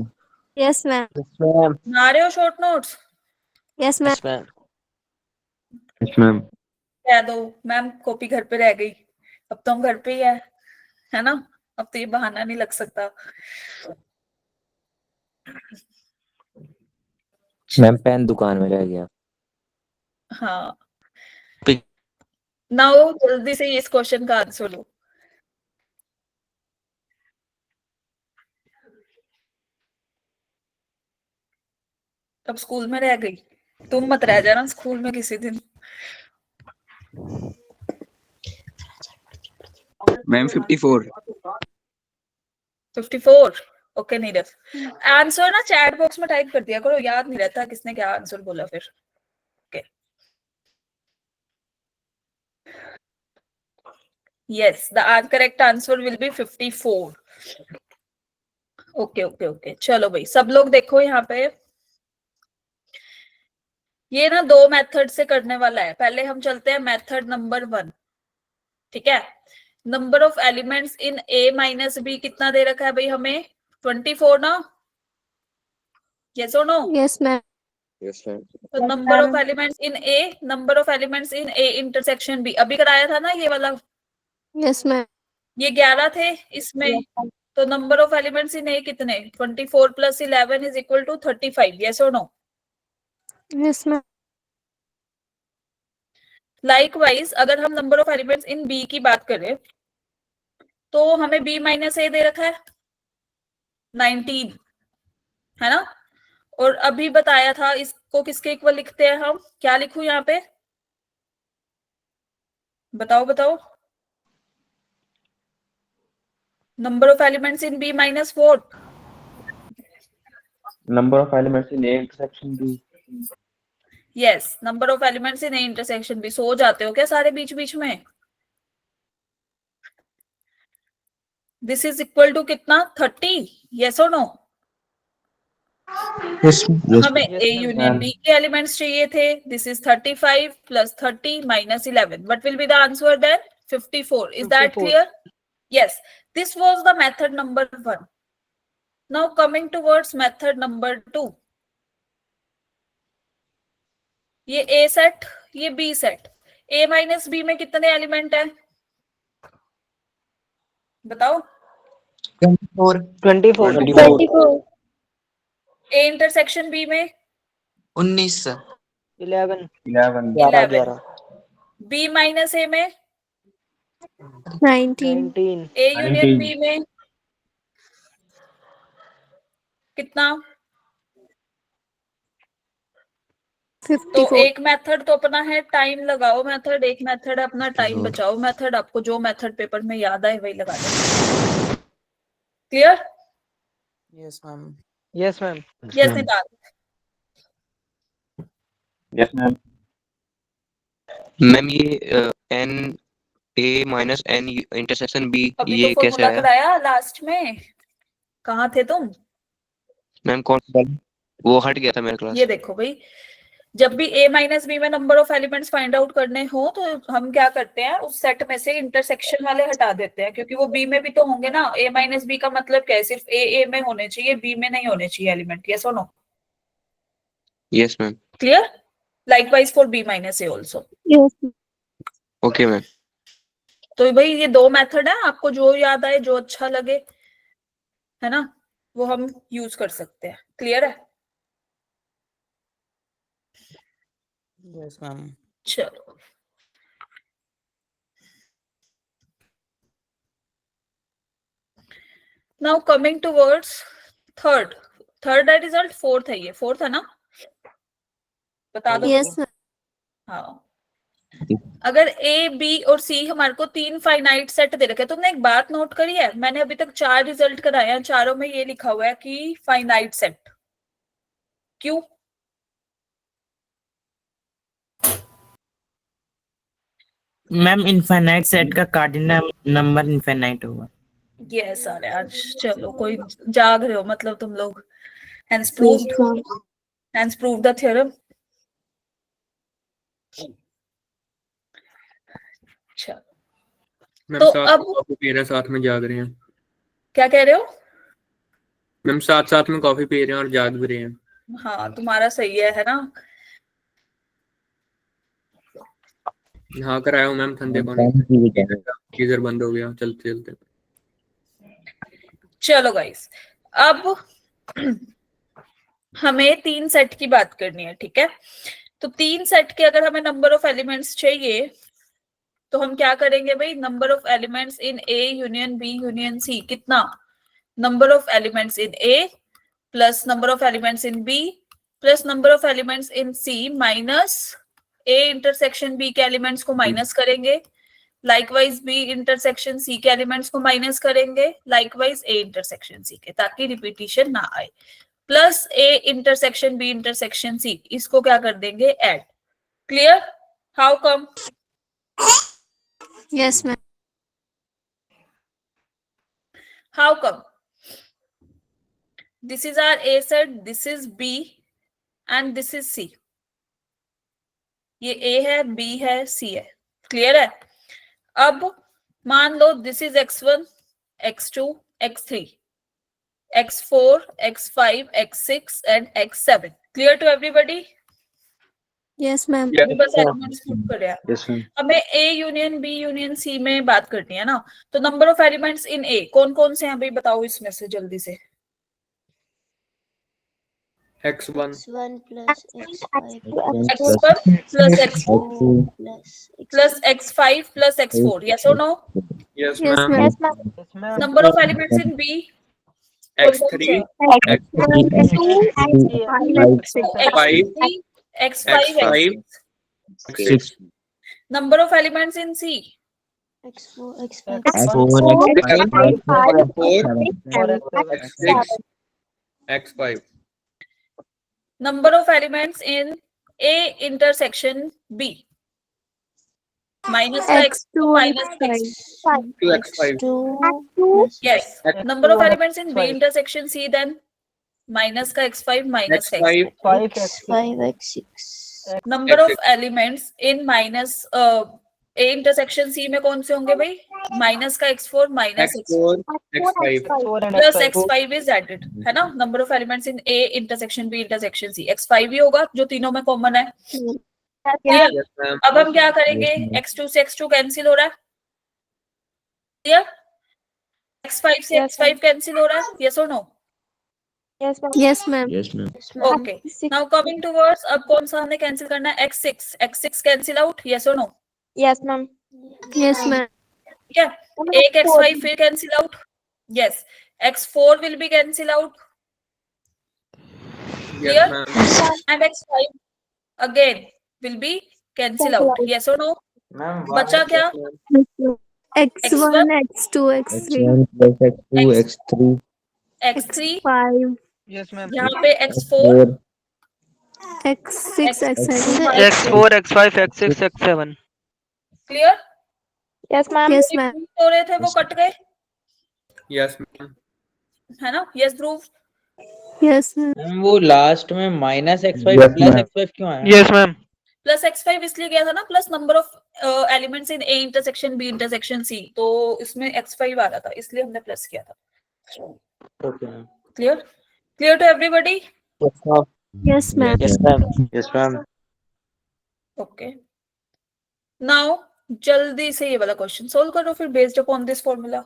Yes, ma'am. बना रहे हो short notes? Yes, ma'am. Yes ma'am. Yes, ma'am. कह दो मैम कॉपी घर पे रह गई। अब तो हम घर पे ही है ना? अब तो ये बहाना नहीं लग सकता। मैम पेन दुकान में रह गया। हाँ नाउ जल्दी से इस क्वेश्चन का आंसर लो। अब स्कूल में रह गई, तुम मत रह जाना स्कूल में किसी दिन। मैम 54। 54 ओके नीरज। आंसर ना चैट बॉक्स में टाइप कर दिया करो, याद नहीं रहता किसने क्या आंसर बोला फिर। Okay Yes, the correct answer will be 54. Okay, चलो भाई सब लोग देखो यहाँ पे, ये ना 2 मेथड से करने वाला है। पहले हम चलते हैं मेथड नंबर 1, ठीक है। Number of elements in A minus B कितना दे रखा है भाई हमें? 24 ना? यस और नो? Yes, ma'am. तो number of elements in A, number of elements in A intersection B, अभी कराया था ना ये वाला, Yes, ma'am. ये 11 थे इसमें। तो number of elements in A कितने? 24 plus 11 is equal to 35, yes और नो? Yes, ma'am. लाइकवाइज अगर हम number of elements in B की बात करें तो हमें बी माइनस ए दे रखा है 19, है ना। और अभी बताया था इसको किसके इक्वल लिखते हैं हम, क्या लिखूं यहाँ पे? बताओ। Number of elements in B minus what? Number of elements in A intersection B. Yes, number of elements in A intersection B. सो जाते हो क्या सारे बीच बीच में? दिस इज इक्वल टू कितना? 30, यस और नो? हमें ए यूनियन बी के एलिमेंट्स चाहिए थे। This is 35 plus 30 minus 11, what will be the answer then? 54. Is that 54. Clear? Yes, this was the method number 1. Now coming towards method number 2. ये A सेट, ये B set. A minus B में कितने एलिमेंट है बताओ? 24 A इंटरसेक्शन B में 19 11 11 B माइनस A में 19. 19 A यूनियन B में कितना? तो 54. एक मेथड तो अपना है टाइम लगाओ मेथड, एक मेथड है अपना टाइम बचाओ मेथड। आपको जो मेथड पेपर में याद आए वही लगा दो। Clear? Yes ma'am yes ma'am yes निकाल। Yes, ma'am. मैम ये n A minus n intersection B अभी ये तो कैसे फॉर्मूला आया? कराया लास्ट में, कहाँ थे तुम? मैम कौन सा? वो हट गया था मेरा क्लास। ये देखो भाई, जब भी A माइनस बी में number of elements find out करने हो तो हम क्या करते हैं, उस सेट में से इंटरसेक्शन वाले हटा देते हैं, क्योंकि वो B में भी तो होंगे ना। A माइनस बी का मतलब क्या है? सिर्फ A में होने चाहिए, B में नहीं होने चाहिए एलिमेंट। यस और no? Yes ma'am. Clear? Likewise for B minus A also. Yes. Okay ma'am. तो भाई ये 2 मेथड है, आपको जो याद आए जो अच्छा लगे, है ना, वो हम यूज कर सकते हैं। क्लियर है? यस मैम चलो नाउ कमिंग टूवर्ड्स थर्ड है रिजल्ट, फोर्थ है, ये फोर्थ है ना, बता दो। Yes, ma'am. हाँ, अगर ए बी और सी हमारे को 3 फाइनाइट सेट दे रखे, तुमने एक बात नोट करी है, मैंने अभी तक 4 रिजल्ट कराए हैं, चारों में ये लिखा हुआ है कि फाइनाइट सेट। क्यों? मैम इनफाइनाइट सेट का कार्डिनल नंबर इनफाइनाइट होगा। ये सारे आज चलो कोई जाग रहे हो मतलब तुम लोग। Hence Yes, ma'am. proved the theorem. अच्छा, मैम तो साथ अब कॉफी पी रहे हैं, साथ में जाग रहे हैं। क्या कह रहे हो? मैम साथ साथ में कॉफी पी रहे हैं और जाग भी रहे हैं। हाँ तुम्हारा सही है ना। हाँ कराया हूँ मैम, ठंडे पानी। गीजर बंद हो गया चलते चलते। चलो गाइस, अब हमें 3 सेट की बात करनी है, ठीक है। तो 3 सेट के अगर हमें नंबर ऑफ एलिमेंट्स चाहिए तो हम क्या करेंगे भाई? Number of elements in A union B union C कितना? Number of elements in A plus number of elements in B plus number of elements in C minus A intersection B के एलिमेंट्स को माइनस करेंगे, लाइकवाइज बी इंटरसेक्शन सी के एलिमेंट्स को माइनस करेंगे, लाइकवाइज ए इंटरसेक्शन सी के, ताकि रिपीटिशन ना आए, plus A intersection B intersection C, इसको क्या कर देंगे? Add. Clear? How come? Yes, ma'am. How come? This is our A set, this is B and this is C. ये A है, B है, C है. क्लियर है? अब मान लो this is x1, x2, x3, x4, x5, x6 and x7. Clear to everybody? Yes, ma'am. बस एलिमेंट्स पुट कर रहे हैं. हमें A union B union C में बात करनी है ना. तो number of elements in A कौन कौन से हैं भाई, बताओ इसमें से जल्दी से. x1 X1 plus X5 x1 plus x2 plus x5 plus x4. Yes or no? yes Yes, ma'am ma'am. Number of elements in B x3 x5 x5 x6 number of elements in C X4 X5 x6 x5 number of elements in A intersection B minus का x2 minus x. 2x5 Yes. Number of elements in B intersection C then minus का x5 minus का x. x5 X6 Number of elements in minus A intersection C में कौन से होंगे भाई? माइनस का x4 minus x4 x5 plus x5 is added है ना. Number of elements in A intersection B intersection C x5 ही होगा जो तीनों में कॉमन है. क्लियर? yes ma'am अब हम क्या करेंगे? x2 से x2 कैंसिल हो रहा है. क्लियर? x5 से x5 कैंसिल हो रहा है. यस और no? Yes, ma'am. Okay. Now coming towards, अब कौन सा हमने कैंसिल करना है? x6 cancel out. यस और नो? Yes, ma'am. ठीक है. एक x5 फिर cancel out. Yes. x4 will be cancel out yes ma'am and x5 again will be cancel out. Yes or no? Ma'am, बचा क्या? X1 X2 X3 x2 x3 x3 5 yes ma'am यहाँ पे x4 X6 X7 x4 x5 x6 x7 clear? Yes, ma'am. Yes, ma'am. हो रहे थे वो कट गए yes ma'am है ना. यस ध्रुव. Yes, ma'am. वो लास्ट में minus x5 Yes, plus ma'am. x5 क्यों आया? yes ma'am प्लस x5 इसलिए गया था ना, plus number of elements in A intersection B intersection C, तो इसमें x5 आ रहा था इसलिए हमने प्लस किया था. Okay ma'am. Clear? Clear to everybody? Yes, ma'am. Yes ma'am. Yes ma'am. Okay. Now जल्दी से ये वाला क्वेश्चन सोल्व करो फिर based upon this formula.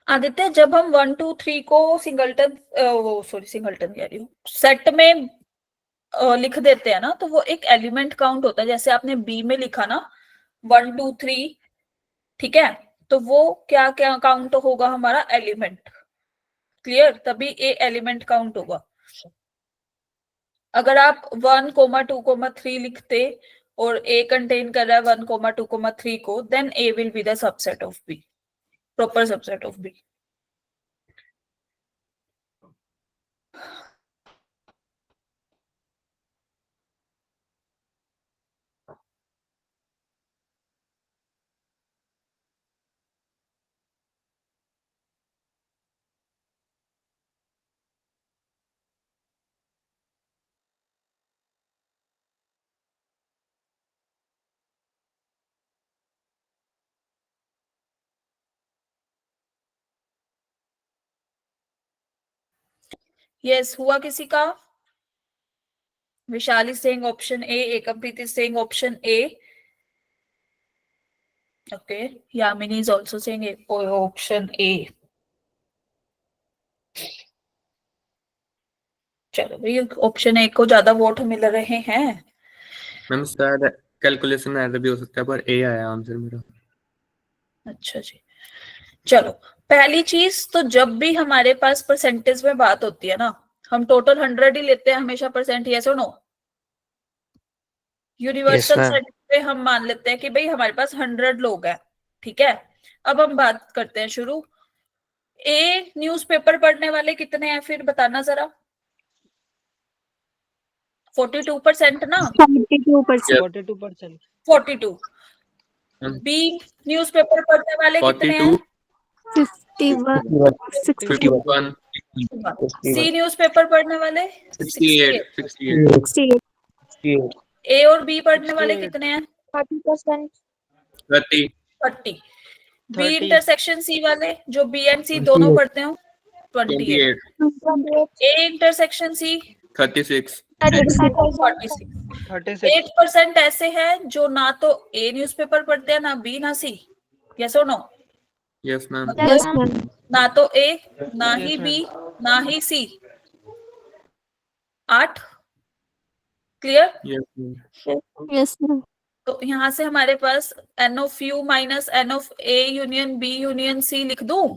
Aditya, जब हम 1 2 3 को सिंगलटन सिंगलटन कह रही हूँ, सेट में लिख देते हैं ना, तो वो एक एलिमेंट काउंट होता है. जैसे आपने बी में लिखा ना 1 2 3, ठीक है, तो वो क्या क्या काउंट होगा हमारा? एलिमेंट. क्लियर? तभी ए एलिमेंट काउंट होगा. अगर आप 1 2 3 लिखते और ए कंटेन कर रहा है 1 2 3 को, then A will be the subset of B, proper subset of B. Yes, हुआ किसी का? Vishal is saying option A, Ekamprit is saying option A. Okay, Yamini is also saying option A. चलो भाई, ऑप्शन ए को ज्यादा वोट मिल रहे हैं. मैम शायद कैलकुलेशन में एरर भी हो सकता है, पर ए आया आंसर मेरा. अच्छा जी. चलो, पहली चीज तो जब भी हमारे पास परसेंटेज में बात होती है ना, हम टोटल 100 ही लेते हैं हमेशा परसेंट, यस और नो? Universal ma'am. सेट पे हम मान लेते हैं कि भाई हमारे पास 100 लोग हैं, ठीक है। अब हम बात करते हैं शुरू। ए न्यूज़पेपर पढ़ने वाले कितने हैं फिर बताना जरा? 42% ना? 42%. 42%. 42। बी न्यूज़पेपर पढ़ने वाले कितने हैं? 51. 51, सी न्यूज़पेपर पढ़ने वाले 68, 68. ए और बी पढ़ने वाले कितने हैं? 40%. 30, 30। बी 30. इंटरसेक्शन सी वाले जो बी एंड सी दोनों पढ़ते हो 28। 28, ए इंटरसेक्शन सी 36, 46। 36. 8% ऐसे हैं जो ना तो ए न्यूज़पेपर पढ़ते हैं, ना बी ना सी, यस और no? yes ma'am, Yes, ma'am. ना तो ए ना Yes, ही ma'am. बी ना ही C. 8 clear? yes ma'am, Yes, ma'am. तो यहाँ से हमारे पास n of U minus n of A union B union C लिख दूं?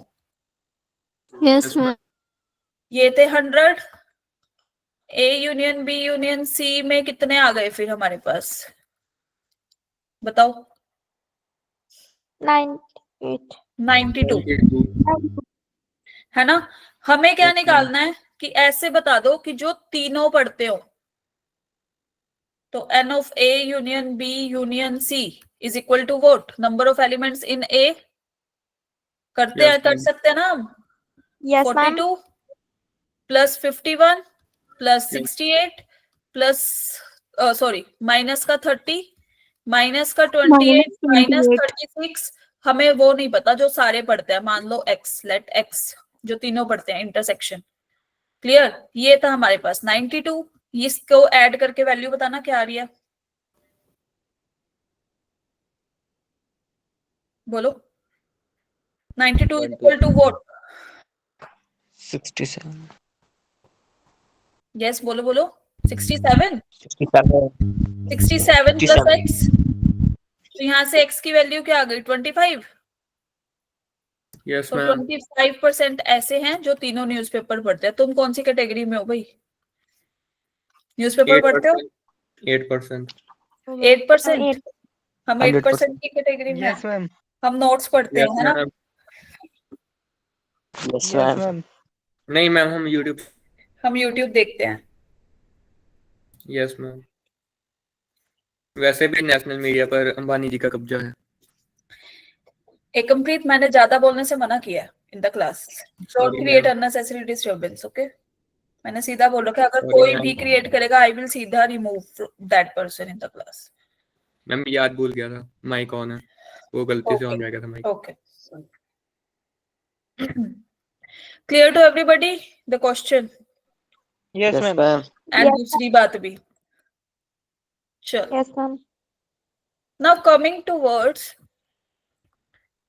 Yes, ma'am. ये थे 100। A union B union C में कितने आ गए फिर हमारे पास, बताओ? 98. 92 22, है ना? हमें क्या Yes, ma'am. निकालना है कि ऐसे बता दो कि जो तीनों पढ़ते हो, तो n of A union B union C is equal to what? Number of elements in A. करते Yes, हैं, कर ma'am. सकते हैं ना हम? Yes, ma'am. 42 plus 51 plus Yes. 68 plus sorry minus का 30 माइनस का 28 माइनस 36। हमें वो नहीं पता जो सारे पढ़ते हैं, मान लो x, लेट x जो तीनों पढ़ते हैं इंटरसेक्शन। क्लियर? ये था हमारे पास 92। इसको ऐड करके वैल्यू बताना क्या आ रही है, बोलो? 92 is equal to what? 67. Yes बोलो बोलो। 67 67 प्लस x, तो यहाँ से x की वैल्यू क्या आ गई? 25। yes तो ma'am, 25% ऐसे हैं जो तीनों न्यूज़पेपर पढ़ते हैं। तुम कौन सी कैटेगरी में हो भाई? न्यूज़पेपर पढ़ते हो? 8%, 8%। हम 100%. 8% की कैटेगरी में Yes, हैं। ma'am. हम नोट्स पढ़ते yes हैं, है ना? ma'am. Yes, Yes, ma'am. ma'am. नहीं मैम, हम YouTube, हम YouTube देखते हैं। yes ma'am. वैसे भी नेशनल मीडिया पर अंबानी जी का कब्जा है। ए कंप्लीट मैंने ज्यादा बोलने से मना किया है in the class. Don't Sorry, create ma'am. Unnecessary disturbance, okay? मैंने सीधा बोल रखा है अगर Sorry, कोई ma'am. भी क्रिएट करेगा आई विल सीधा remove that person in the class. Ma'am याद भूल गया था माइक ऑन है, वो गलती से ऑन रह गया था mike. Okay clear to everybody the question Yes, Yes, ma'am. ma'am. And दूसरी बात भी। चलो Yes, ma'am. Now coming towards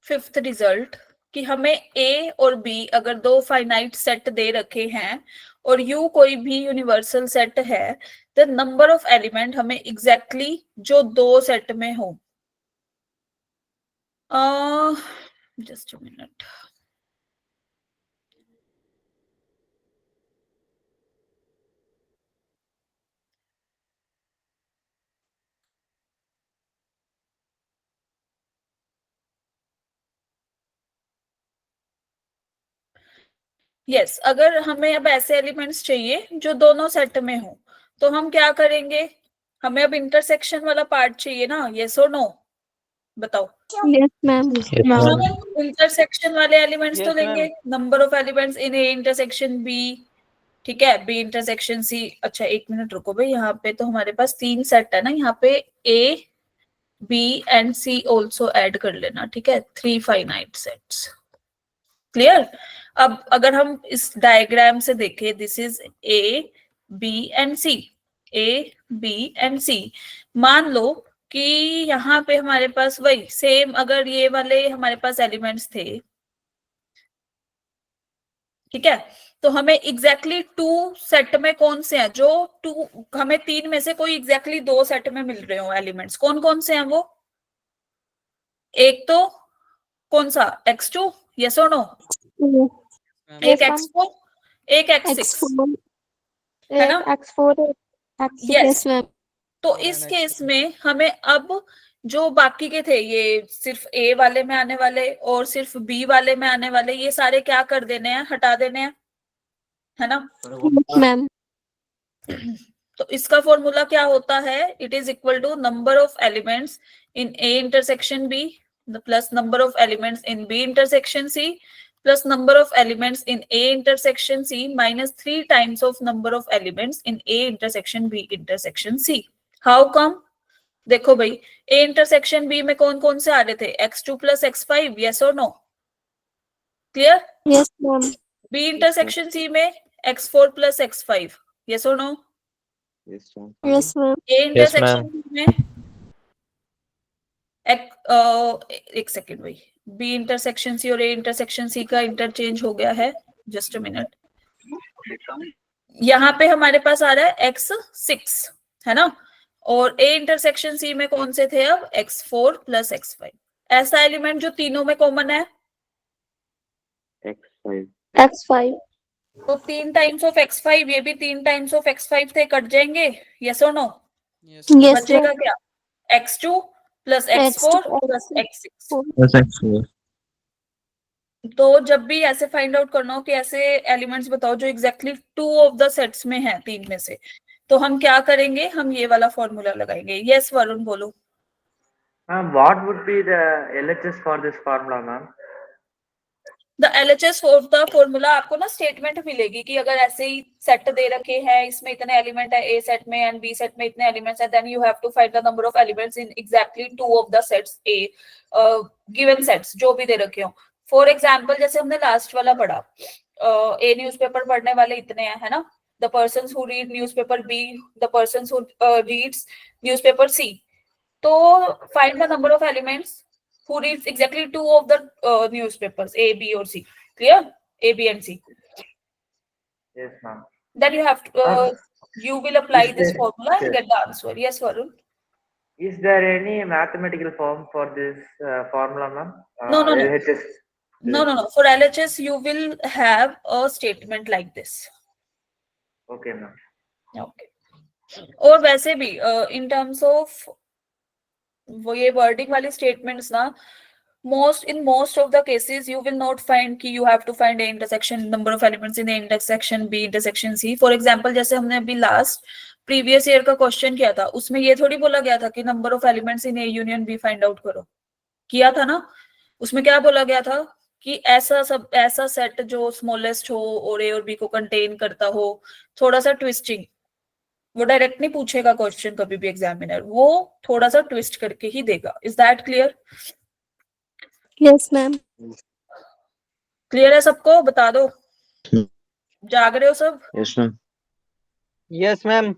fifth result कि हमें ए और बी अगर दो फाइनाइट सेट दे रखे हैं और यू कोई भी यूनिवर्सल सेट है, द नंबर ऑफ एलिमेंट हमें एग्जैक्टली जो दो सेट में हो। Just a minute. यस अगर हमें अब ऐसे एलिमेंट्स चाहिए जो दोनों सेट में हो, तो हम क्या करेंगे? हमें अब इंटरसेक्शन वाला पार्ट चाहिए ना, यस और नो? बताओ। Yes, ma'am. Yes, ma'am. Intersection वाले एलिमेंट्स तो Yes, लेंगे, number of elements in A intersection B, ठीक है, बी इंटरसेक्शन सी। अच्छा एक मिनट रुको भाई, यहाँ पे तो हमारे पास 3 सेट है ना, यहाँ पे A B and C also add कर लेना, ठीक है? 3 फाइनाइट सेट्स। क्लियर? अब अगर हम इस डायग्राम से देखें, this is A B and C, A B and C. मान लो कि यहाँ पे हमारे पास वही सेम, अगर ये वाले हमारे पास एलिमेंट्स थे, ठीक है, तो हमें एग्जैक्टली 2 सेट में कौन से हैं जो 2, हमें 3 में से कोई एग्जैक्टली 2 सेट में मिल रहे हो एलिमेंट्स, कौन कौन से हैं वो? एक तो कौन सा? x2, यस और नो? Yes, एक ma'am. x4 एक x6, X4. है ना? X4 X6 Yes. yes ma'am तो इस केस में हमें अब जो बाकी के थे, ये सिर्फ ए वाले में आने वाले और सिर्फ बी वाले में आने वाले, ये सारे क्या कर देने हैं, हटा देने हैं, है ना? yes मैम तो इसका फॉर्मूला क्या होता है? It is equal to number of elements in A intersection B plus number of elements in B intersection C plus number of elements in A intersection C minus 3 times of number of elements in A intersection B intersection C. How come? देखो भाई, ए इंटरसेक्शन बी में कौन कौन से आ रहे थे? x2 प्लस x5, यस और नो? Clear? yes ma'am B intersection C में x4 प्लस x5, यस और no? yes ma'am A intersection में एक सेकेंड भाई, बी इंटरसेक्शन सी और ए इंटरसेक्शन सी का इंटरचेंज हो गया है, जस्ट अ मिनट। यहाँ पे हमारे पास आ रहा है x6, है ना? और ए इंटरसेक्शन सी में कौन से थे अब? x4 plus x5। ऐसा एलिमेंट जो तीनों में कॉमन है, X5 तो 3 टाइम्स ऑफ x5, ये भी 3 टाइम्स ऑफ x5 थे, कट जाएंगे, यस और नो? yes बचेगा क्या? x2 plus x4 plus x6। तो जब भी ऐसे फाइंड आउट करना हो कि ऐसे एलिमेंट्स बताओ जो एग्जैक्टली 2 ऑफ द सेट्स में है, 3 में से, तो हम क्या करेंगे? हम ये वाला फॉर्मूला लगाएंगे। यस वरुण बोलो। Ma'am, what would be the LHS for this formula, ma'am? The LHS of the formula आपको ना स्टेटमेंट मिलेगी कि अगर ऐसे ही सेट दे रखे हैं, इसमें इतने एलिमेंट है ए सेट में एंड बी सेट में इतने एलिमेंट्स है, then you have to find the number of elements in exactly 2 of the sets A given sets जो भी दे रखे हो। फॉर एग्जाम्पल जैसे हमने लास्ट वाला पढ़ा, ए न्यूज़पेपर पढ़ने वाले इतने हैं, है ना? The persons who read newspaper B, the persons who reads newspaper C. तो find the number of elements who reads exactly 2 of the newspapers A, B or C. Clear? A, B and C. Yes, ma'am. Then you have to, you will apply Is this there- formula and yes. get the answer. Yes, Varun. Is there any mathematical form for this formula, ma'am? No. LHS. No. For LHS, you will have a statement like this. Okay, ma'am. Okay. और वैसे भी in terms of वो ये वर्डिंग वाली स्टेटमेंट्स ना, in most of the cases you will not find कि you have to find a intersection number of elements in a intersection B intersection C. For example, जैसे हमने अभी लास्ट प्रीवियस ईयर का क्वेश्चन किया था, उसमें ये थोड़ी बोला गया था कि number of elements in A union B find out करो। किया था ना? उसमें क्या बोला गया था कि ऐसा सेट जो स्मॉलेस्ट हो और ए और बी को कंटेन करता हो, थोड़ा सा ट्विस्टिंग, वो डायरेक्ट नहीं पूछेगा क्वेश्चन कभी भी एग्जामिनर, वो थोड़ा सा ट्विस्ट करके ही देगा। Is that clear? yes ma'am clear है सबको? बता दो, जाग रहे हो सब? Yes ma'am Yes, ma'am.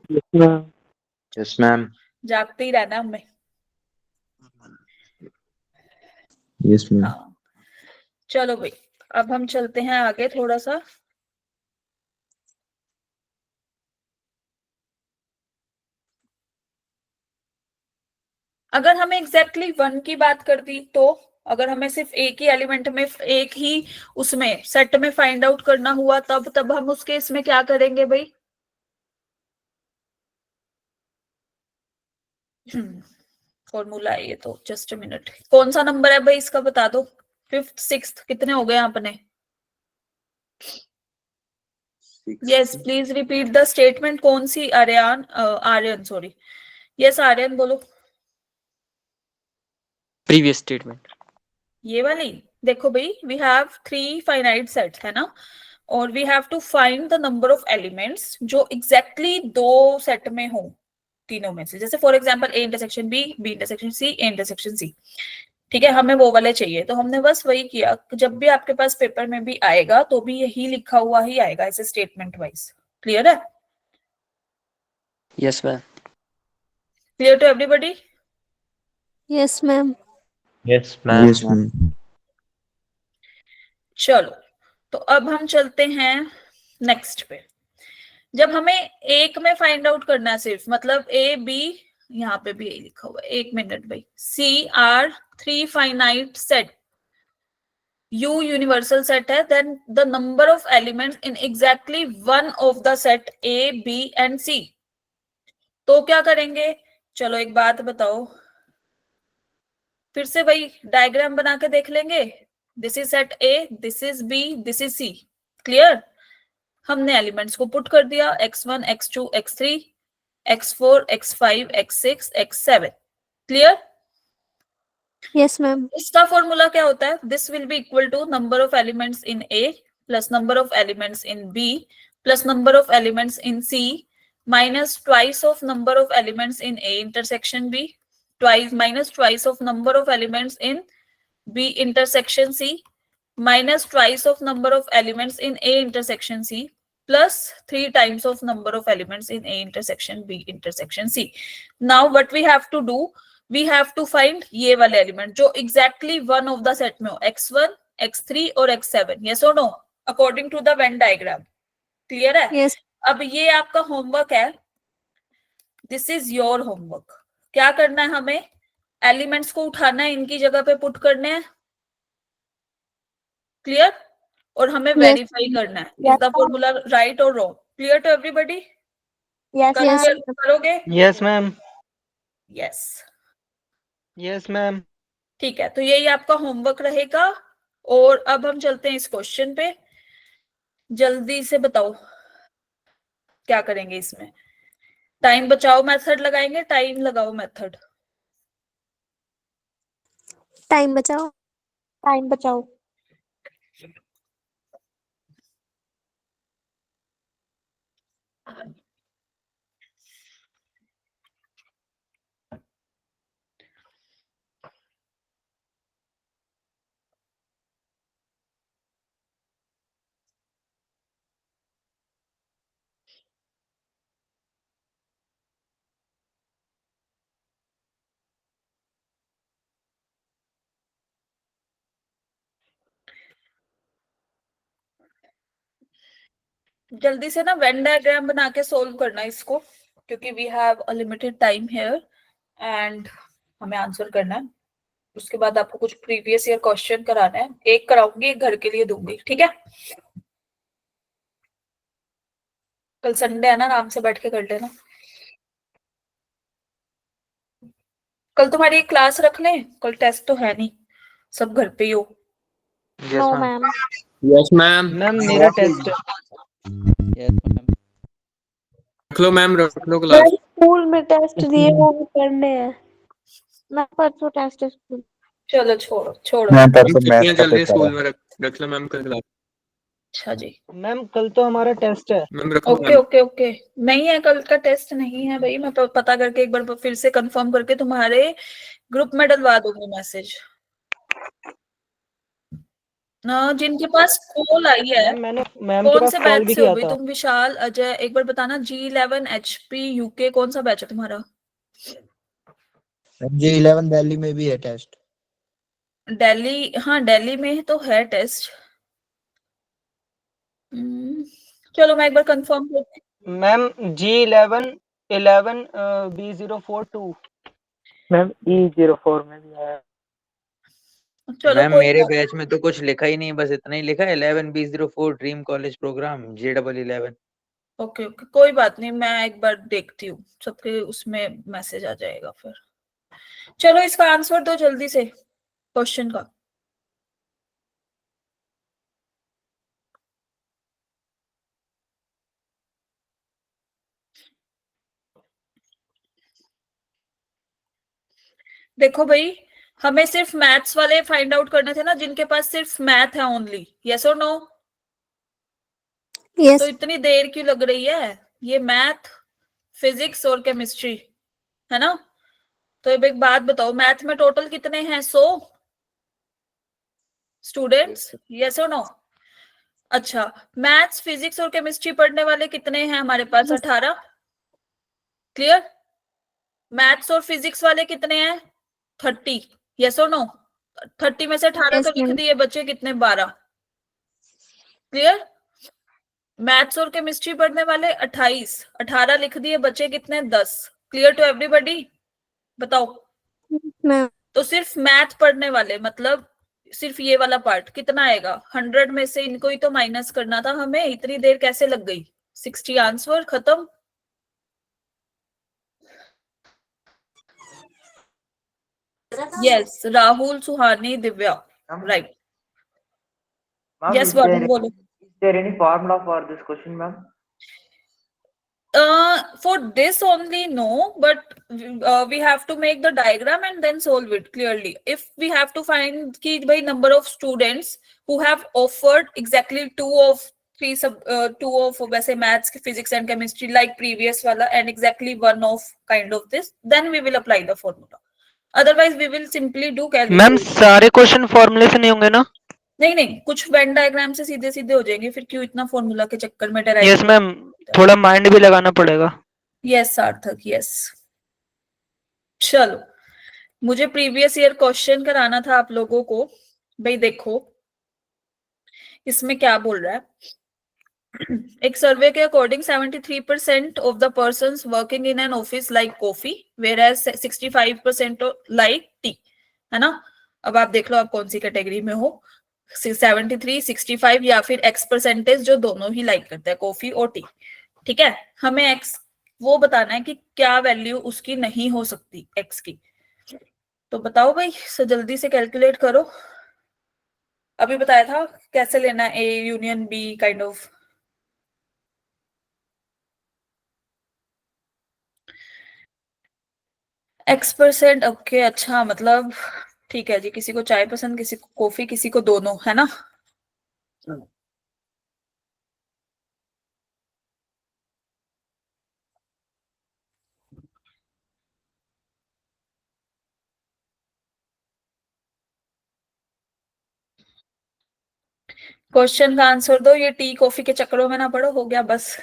Yes ma'am जागते ही रहना हमें। यस मैम हाँ, चलो भाई, अब हम चलते हैं आगे थोड़ा सा। अगर हमें एग्जैक्टली 1 की बात कर दी, तो अगर हमें सिर्फ एक ही एलिमेंट में, एक ही उसमें सेट में फाइंड आउट करना हुआ, तब हम उस केस में क्या करेंगे भाई? फॉर्मूला है ये तो, जस्ट अ मिनट। कौन सा नंबर है भाई इसका बता दो? 5th 6th कितने हो गए अपने? Yes please repeat the statement. कौन सी? आर्यन सॉरी। यस आर्यन बोलो। Previous statement. ये वाली देखो भाई, वी हैव 3 फाइनाइट सेट्स, है ना? और we have to find the number of elements जो एग्जैक्टली 2 सेट में हो, तीनों में से। जैसे for example A intersection B, B intersection C, A intersection C. ठीक है, हमें वो वाले चाहिए, तो हमने बस वही किया। जब भी आपके पास पेपर में भी आएगा तो भी यही लिखा हुआ ही आएगा ऐसे स्टेटमेंट वाइज। क्लियर है? Yes, ma'am. Clear to everybody? yes ma'am yes ma'am चलो, तो अब हम चलते हैं नेक्स्ट पे। जब हमें एक में फाइंड आउट करना है सिर्फ, मतलब ए बी, यहाँ पे भी यही लिखा हुआ है, 1 मिनट भाई, C are 3 finite set, U universal set है, then the number of elements in exactly one of the set A, B and C। तो क्या करेंगे, चलो एक बात बताओ, फिर से वही डायग्राम बना के देख लेंगे। This is set A, this is B, this is C। Clear? हमने एलिमेंट्स को पुट कर दिया, x1, x2, x3, x4, x5, x6, x7। Clear? Yes, ma'am. इसका फॉर्मूला क्या होता है, this will be equal to number of elements in A plus number of elements in B plus number of elements in C minus twice of number of elements in A intersection B minus twice of number of elements in B intersection C minus twice of number of elements in A intersection C plus 3 times of number of elements in A intersection B intersection C. Now what we have to do, we have to find ये वाले एलिमेंट जो exactly one of the set में हो, x1, x3 और x7, yes or no, according to the Venn diagram. Clear है? Yes. अब ये आपका होमवर्क है, this is your homework. क्या करना है, हमें एलिमेंट्स को उठाना है, इनकी जगह पे पुट करने हैं। क्लियर? और हमें वेरीफाई करना है, इज द फॉर्मूला राइट और wrong? Clear to everybody? Yes. Yes. करोगे? Yes, ma'am. Yes, Yes, ma'am. ठीक है, तो यही आपका होमवर्क रहेगा। और अब हम चलते हैं इस क्वेश्चन पे, जल्दी से बताओ क्या करेंगे इसमें। टाइम बचाओ मेथड लगाएंगे, टाइम लगाओ मेथड। Time बचाओ. Time बचाओ. जल्दी से ना वेन डायग्राम बना के सोल्व करना इसको, क्योंकि we have a limited time here and हमें आंसर करना है। उसके बाद आपको कुछ प्रीवियस ईयर क्वेश्चन कराना है, एक कराऊंगी, एक घर के लिए दूंगी, ठीक है? कल संडे है ना, आराम से बैठ के कर लेना। कल तुम्हारी एक क्लास रख लें, कल टेस्ट तो है नहीं, सब घर पे ही हो। No, ma'am. Yes ma'am. Ma'am मेरा टेस्ट है। रख लो मैम, रख लो क्लास। स्कूल में टेस्ट दिए वो पढ़ने हैं। मैं परसों टेस्ट है स्कूल। चलो छोड़ो छोड़ो। मैं परसों कितनी मैथ का जल्दी पेपर स्कूल है। में रख लो मैम कल क्लास। अच्छा जी, मैम कल तो हमारा टेस्ट है। मैम रख लो ओके मैम। Okay okay. नहीं है, कल का टेस्ट नहीं है भाई, मैं पता करके एक बार फिर से कंफर्म करके तुम्हारे ग्रुप में डलवा दूंगी मैसेज। जिनके पास कॉल आई है, मैम मैंने मैम के कौन पास से कॉल बैच भी से हो किया गई था। तुम? विशाल, अजय, एक बार बताना। G11 HP UK कौन सा बैच है तुम्हारा? G11 दिल्ली में भी है टेस्ट। दिल्ली, हाँ दिल्ली में तो है टेस्ट। चलो मैं एक बार कंफर्म करती ma'am G11 11 B042। Ma'am E04 में भी है। हूँ। चलो मैम कोई मेरे बात बैच में तो कुछ लिखा ही नहीं, बस इतना ही लिखा है 11B04 dream college program J11। Okay okay, कोई बात नहीं, मैं एक बार देखती हूँ, सबके उसमें मैसेज आ जाएगा फिर। चलो इसका आंसर दो जल्दी से क्वेश्चन का। देखो भाई, हमें सिर्फ मैथ्स वाले फाइंड आउट करने थे ना, जिनके पास सिर्फ मैथ है ओनली, यस और नो? Yes. तो इतनी देर क्यों लग रही है? ये मैथ, फिजिक्स और केमिस्ट्री है ना। तो अब एक बात बताओ, मैथ में टोटल कितने हैं? 100 स्टूडेंट्स, यस और नो? अच्छा, मैथ्स, फिजिक्स और केमिस्ट्री पढ़ने वाले कितने हैं हमारे पास? 18। क्लियर? मैथ्स और फिजिक्स वाले कितने हैं? 30, यस और नो? 30 में से 18 Yes, तो लिख ma'am. दिए, बच्चे कितने? 12। क्लियर? मैथ्स और केमिस्ट्री पढ़ने वाले 28, 18 लिख दिए, बच्चे कितने? 10। Clear to everybody? बताओ। Ma'am. तो सिर्फ मैथ पढ़ने वाले, मतलब सिर्फ ये वाला पार्ट कितना आएगा? 100 में से इनको ही तो माइनस करना था हमें, इतनी देर कैसे लग गई? 60 आंसर खत्म। यस, राहुल, सुहानी, दिव्या, राइट। Ma'am, यस वर्णन बोलो। is there any formula for this question, ma'am? For this only no, but we have to make the diagram and then solve it clearly. If we have to find ki by number of students who have offered exactly two of वैसे maths, physics and chemistry like previous वाला and exactly one of kind of this, then we will apply the formula. Otherwise we will simply do ma'am calculation. सारे क्वेश्चन फॉर्मूले से नहीं होंगे ना? नहीं, कुछ वेन डायग्राम से सीधे सीधे हो जाएंगे, फिर क्यों इतना फॉर्मूला के चक्कर में डेराइव? यस मैम, थोड़ा माइंड भी लगाना पड़ेगा। यस सार्थक, यस। चलो, मुझे प्रीवियस ईयर क्वेश्चन कराना था आप लोगों को। भाई देखो इसमें क्या बोल रहा है। एक सर्वे के according 73% of the persons working in an office like coffee, whereas 65% like T, है ना? अब आप देख लो आप कौन सी कैटेगरी में हो, 73, 65 या फिर एक्स परसेंटेज जो दोनों ही लाइक करते हैं, कॉफी और टी। ठीक है, हमें एक्स वो बताना है कि क्या वैल्यू उसकी नहीं हो सकती एक्स की। तो बताओ भाई, जल्दी से कैलकुलेट करो। अभी बताया था कैसे लेना है A union be kind of. X percent, okay, अच्छा मतलब ठीक है जी। किसी को चाय पसंद, किसी को कॉफी, किसी को दोनों, है ना? क्वेश्चन का आंसर दो, ये टी कॉफी के चक्करों में ना पड़ो, हो गया बस।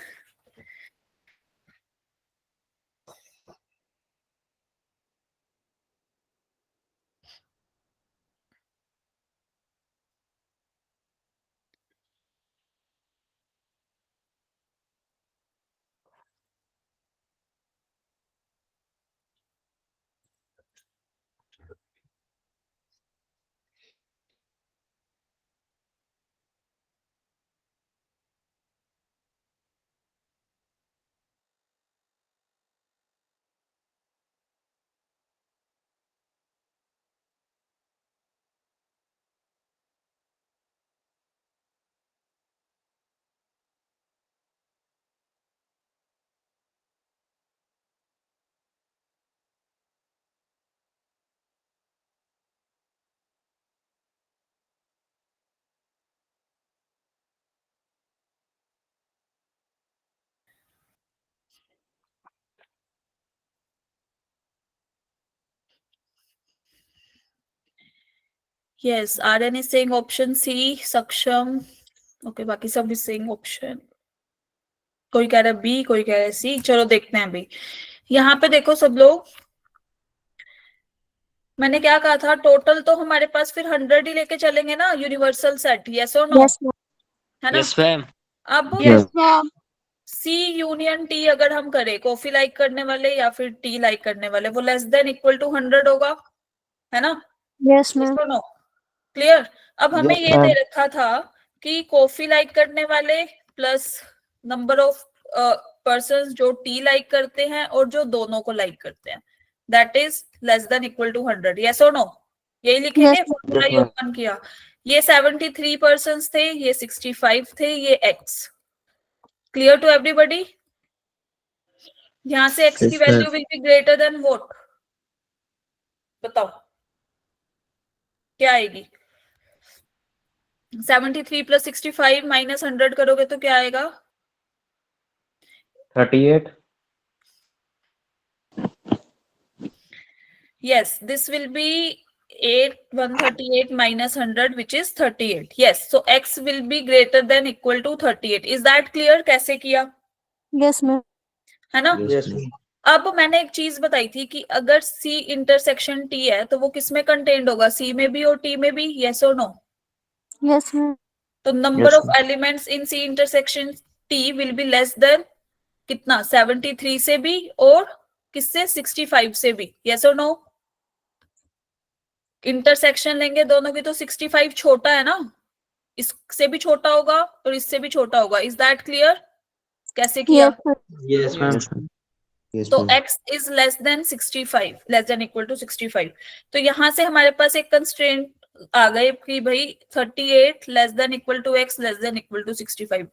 Yes, Aryan is saying option C, Saksham, okay, बाकी सब इज सेइंग ऑप्शन। कोई कह रहा है बी, कोई कह रहा है सी। चलो देखते हैं भाई। यहाँ पे देखो सब लोग, मैंने क्या कहा था, टोटल तो हमारे पास फिर 100 ही लेके चलेंगे ना, यूनिवर्सल सेट, यस और नो? है ना? Yes ma'am. अब यस मैम। सी यूनियन टी अगर हम करें, कॉफी लाइक करने वाले या फिर टी लाइक करने वाले, वो लेस देन इक्वल टू 100 होगा, है ना? Yes ma'am. No clear? अब हमें Yes, ये दे ma'am. रखा था कि कॉफी लाइक करने वाले प्लस नंबर ऑफ पर्संस जो टी लाइक करते हैं और जो दोनों को लाइक करते हैं, that is less than equal to 100, यस और नो? यही लिखेंगे, Yes, फॉर्मूला Yes, ये ma'am. ओपन किया। ये 73 पर्संस थे, ये 65 थे, ये एक्स। Clear to everybody? यहाँ से एक्स की Yes, ma'am. Value will be greater than what? बताओ क्या आएगी? 73 प्लस 65 माइनस 100 करोगे तो क्या आएगा? 38. Yes, this will be 138 minus 100, which is 38. Yes, so x will be greater than equal to 38. Is that clear? कैसे किया? Yes ma'am. है ना? Yes, ma'am. अब मैंने एक चीज बताई थी कि अगर C इंटरसेक्शन T है तो वो किसमें कंटेन्ड होगा? C में भी और T में भी, yes or no? Yes ma'am. तो number Yes, of elements in C intersection T will be less than कितना? 73 से भी और किससे? 65 से भी, yes or no? इंटरसेक्शन लेंगे दोनों की तो 65 छोटा है ना, इससे भी छोटा होगा और इससे भी छोटा होगा. Is that clear? कैसे किया? Yes, sir. Yes ma'am Yes, तो ma'am. x is less than 65, less than equal to 65. तो यहाँ से हमारे पास एक कंस्ट्रेंट आ गए कि भाई 38 less than equal to x less than equal to 65.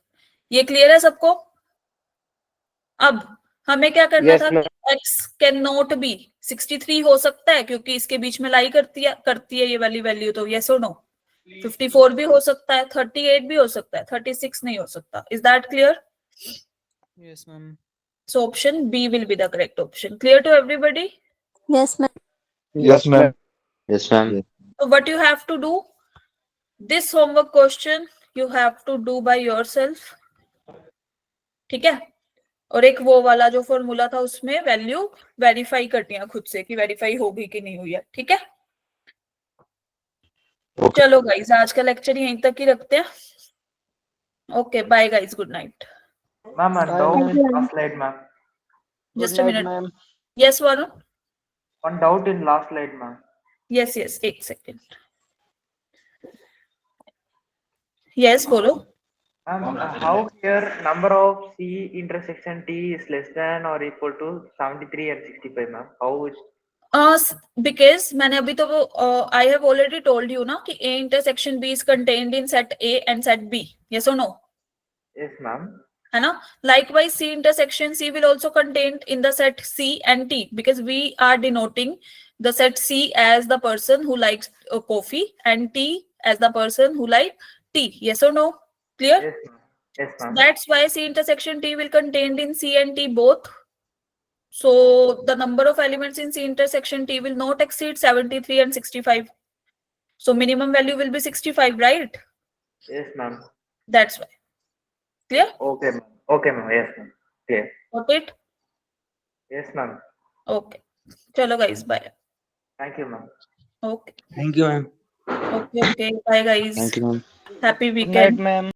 ये क्लियर है सबको? अब हमें क्या करना Yes, था ma'am. कि x कैन नॉट बी 63 हो सकता है क्योंकि इसके बीच में लाई करती है ये वाली वैल्यू. तो यस और नो? 54 भी हो सकता है, 38 भी हो सकता है, 36 नहीं हो सकता. Is that clear? Yes ma'am. So option B will be the correct option. Clear to everybody? Yes, ma'am. Yes, ma'am. Yes ma'am So what you have to do? This homework question you have to do by yourself. ठीक है? और एक वो वाला जो फॉर्मूला था उसमें वैल्यू वेरीफाई करनी है खुद से कि वेरीफाई होगी कि नहीं हुई है. ठीक है? चलो गाइस, आज का लेक्चर यहीं तक ही रखते हैं. Okay, bye guys, good night. Ma'am, Bye, doubt ma'am. in last slide, ma'am. Just Good a night, minute. ma'am. Yes, Varun? One doubt in last slide, ma'am. Yes, yes, 1 second. Yes, बोलो. Ma'am, how here number of C intersection T is less than or equal to 73 and 65, ma'am? How is Because मैंने अभी तो I have already told you ना कि A intersection B is contained in set A and set B. Yes or no? yes, ma'am. है ना? Likewise, C intersection C will also contained in the set C and T because we are denoting the set C as the person who likes coffee and T as the person who like tea. Yes or no? Clear? Yes, ma'am. Yes, ma'am. That's why C intersection T will contained in C and T both. So the number of elements in C intersection T will not exceed 73 and 65. So minimum value will be 65, right? Yes, ma'am. That's why. Clear? Okay, ma'am. Okay, ma'am. Yes, ma'am. Clear. Got it? Yes, ma'am. Okay. Chalo guys, bye. Thank you, ma'am. Okay. Thank you ma'am Okay, okay. Bye guys. Thank you ma'am Happy Good night, weekend. ma'am.